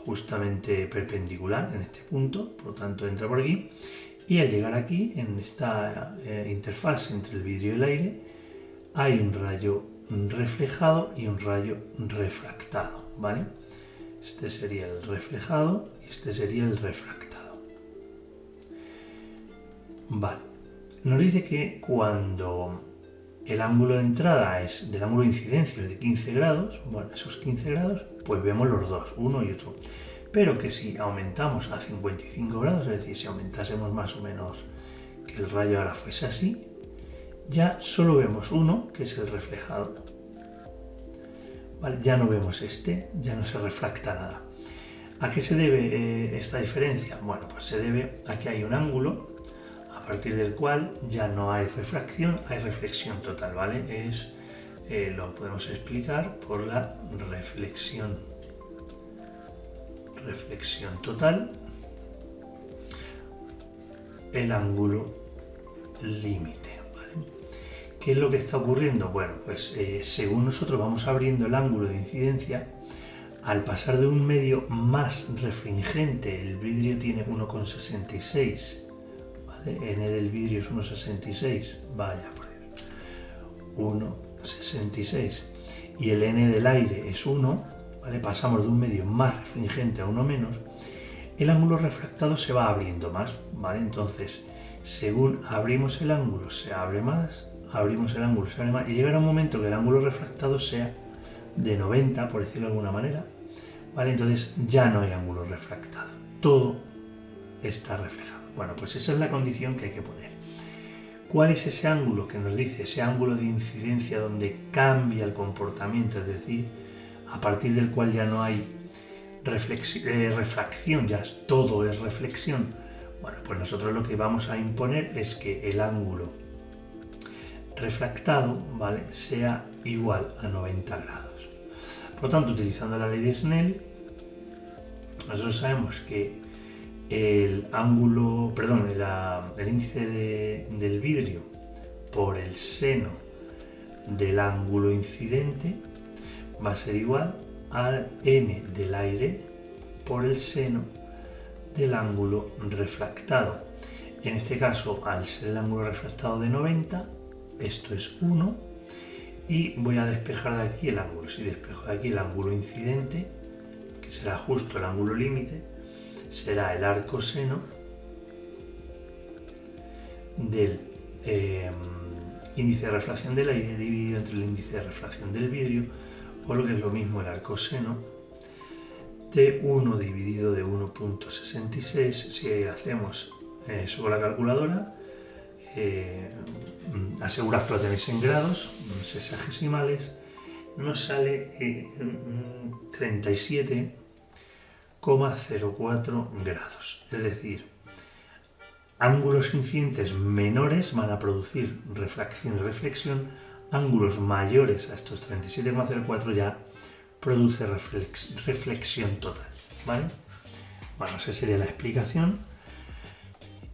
justamente perpendicular en este punto, por lo tanto entra por aquí y al llegar aquí, en esta interfaz entre el vidrio y el aire, hay un rayo reflejado y un rayo refractado, ¿vale? Este sería el reflejado y este sería el refractado. Vale, nos dice que cuando el ángulo de entrada es del ángulo de incidencia es de 15 grados, bueno, esos 15 grados, pues vemos los dos, uno y otro. Pero que si aumentamos a 55 grados, es decir, si aumentásemos más o menos que el rayo ahora fuese así, ya solo vemos uno, que es el reflejado. Vale, ya no vemos este, ya no se refracta nada. ¿A qué se debe esta diferencia? Bueno, pues se debe a que hay un ángulo a partir del cual ya no hay refracción, hay reflexión total, ¿vale? Lo podemos explicar por la reflexión total, el ángulo límite, ¿vale? ¿Qué es lo que está ocurriendo? Bueno, pues según nosotros vamos abriendo el ángulo de incidencia, al pasar de un medio más refringente, el vidrio tiene 1,66, N del vidrio es 1,66, vaya por Dios, 1,66 y el N del aire es 1, ¿vale? Pasamos de un medio más refringente a uno menos, el ángulo refractado se va abriendo más, ¿vale? Entonces, según abrimos el ángulo se abre más, abrimos el ángulo se abre más y llegará un momento que el ángulo refractado sea de 90, por decirlo de alguna manera, ¿vale? Entonces ya no hay ángulo refractado, todo está reflejado. Bueno, pues esa es la condición que hay que poner. ¿Cuál es ese ángulo que nos dice? Ese ángulo de incidencia donde cambia el comportamiento, es decir, a partir del cual ya no hay refracción, ya todo es reflexión. Bueno, pues nosotros lo que vamos a imponer es que el ángulo refractado, ¿vale?, sea igual a 90 grados. Por lo tanto, utilizando la ley de Snell, nosotros sabemos que el índice del vidrio por el seno del ángulo incidente va a ser igual al N del aire por el seno del ángulo refractado. En este caso, al ser el ángulo refractado de 90, esto es 1 y voy a despejar de aquí el ángulo. Si despejo de aquí el ángulo incidente, que será justo el ángulo límite, será el arcoseno del índice de refracción del aire dividido entre el índice de refracción del vidrio, o lo que es lo mismo el arcoseno de 1 dividido de 1.66. Si hacemos eso con la calculadora, asegurad que lo tenéis en grados, sexagesimales, nos sale 37,04 grados. Es decir, ángulos incidentes menores van a producir refracción y reflexión, ángulos mayores a estos 37,04 ya produce reflexión total, ¿vale? Bueno, esa sería la explicación.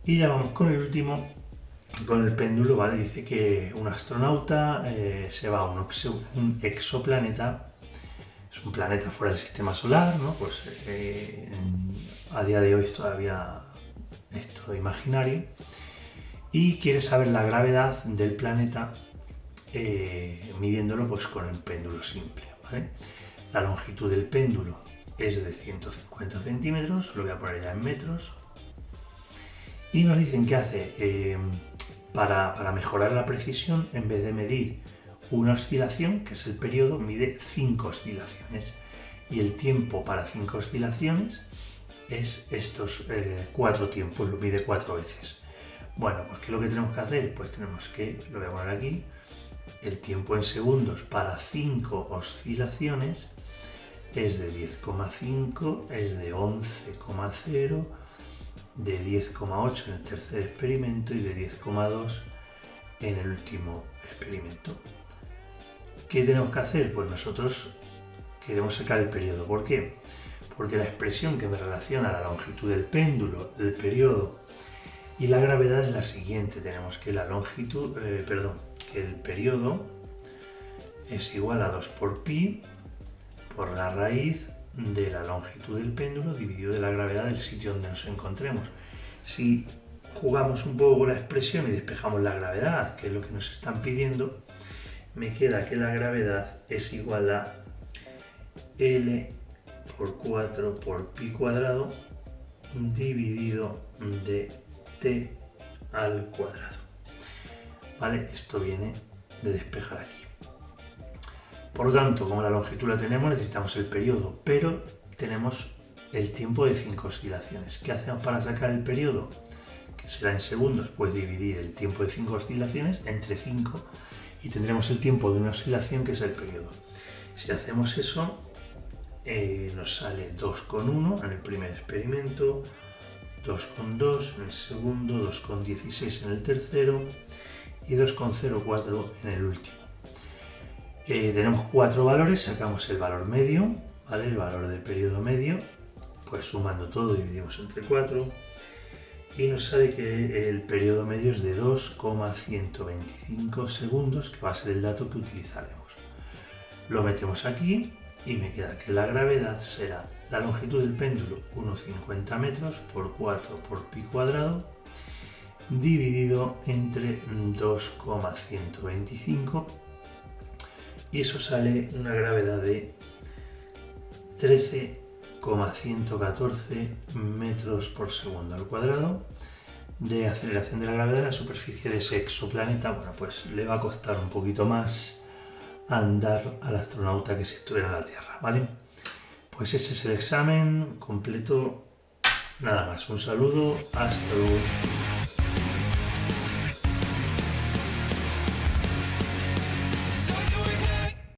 Y ya vamos con el último, con el péndulo, ¿vale? Dice que un astronauta se va a un exoplaneta, es un planeta fuera del sistema solar, ¿no? Pues a día de hoy es todavía esto imaginario, y quiere saber la gravedad del planeta midiéndolo pues con el péndulo simple, ¿vale? La longitud del péndulo es de 150 centímetros, lo voy a poner ya en metros, y nos dicen que hace para mejorar la precisión, en vez de medir una oscilación, que es el periodo, mide 5 oscilaciones, y el tiempo para 5 oscilaciones es estos 4 tiempos, lo mide 4 veces. Bueno, pues ¿qué es lo que tenemos que hacer? Pues tenemos que, lo voy a poner aquí, el tiempo en segundos para 5 oscilaciones es de 10,5, es de 11,0, de 10,8 en el tercer experimento y de 10,2 en el último experimento. ¿Qué tenemos que hacer? Pues nosotros queremos sacar el periodo. ¿Por qué? Porque la expresión que me relaciona la longitud del péndulo, el periodo y la gravedad es la siguiente. Tenemos que que el periodo es igual a 2 por pi por la raíz de la longitud del péndulo dividido de la gravedad del sitio donde nos encontremos. Si jugamos un poco con la expresión y despejamos la gravedad, que es lo que nos están pidiendo, me queda que la gravedad es igual a L por 4 por pi cuadrado dividido de t al cuadrado. ¿Vale? Esto viene de despejar aquí. Por lo tanto, como la longitud la tenemos, necesitamos el periodo, pero tenemos el tiempo de 5 oscilaciones. ¿Qué hacemos para sacar el periodo? Que será en segundos, pues dividir el tiempo de 5 oscilaciones entre 5 y tendremos el tiempo de una oscilación, que es el periodo. Si hacemos eso, nos sale 2,1 en el primer experimento, 2,2 en el segundo, 2,16 en el tercero y 2,04 en el último. Tenemos 4 valores, sacamos el valor medio, ¿vale? El valor del periodo medio, pues sumando todo dividimos entre 4 y nos sale que el periodo medio es de 2,125 segundos, que va a ser el dato que utilizaremos. Lo metemos aquí y me queda que la gravedad será la longitud del péndulo, 1,50 metros por 4 por pi cuadrado, dividido entre 2,125, y eso sale una gravedad de 13,114 metros por segundo al cuadrado de aceleración de la gravedad en la superficie de ese exoplaneta. Bueno, pues le va a costar un poquito más andar al astronauta que si estuviera en la Tierra, ¿vale? Pues ese es el examen completo. Nada más, un saludo, hasta luego.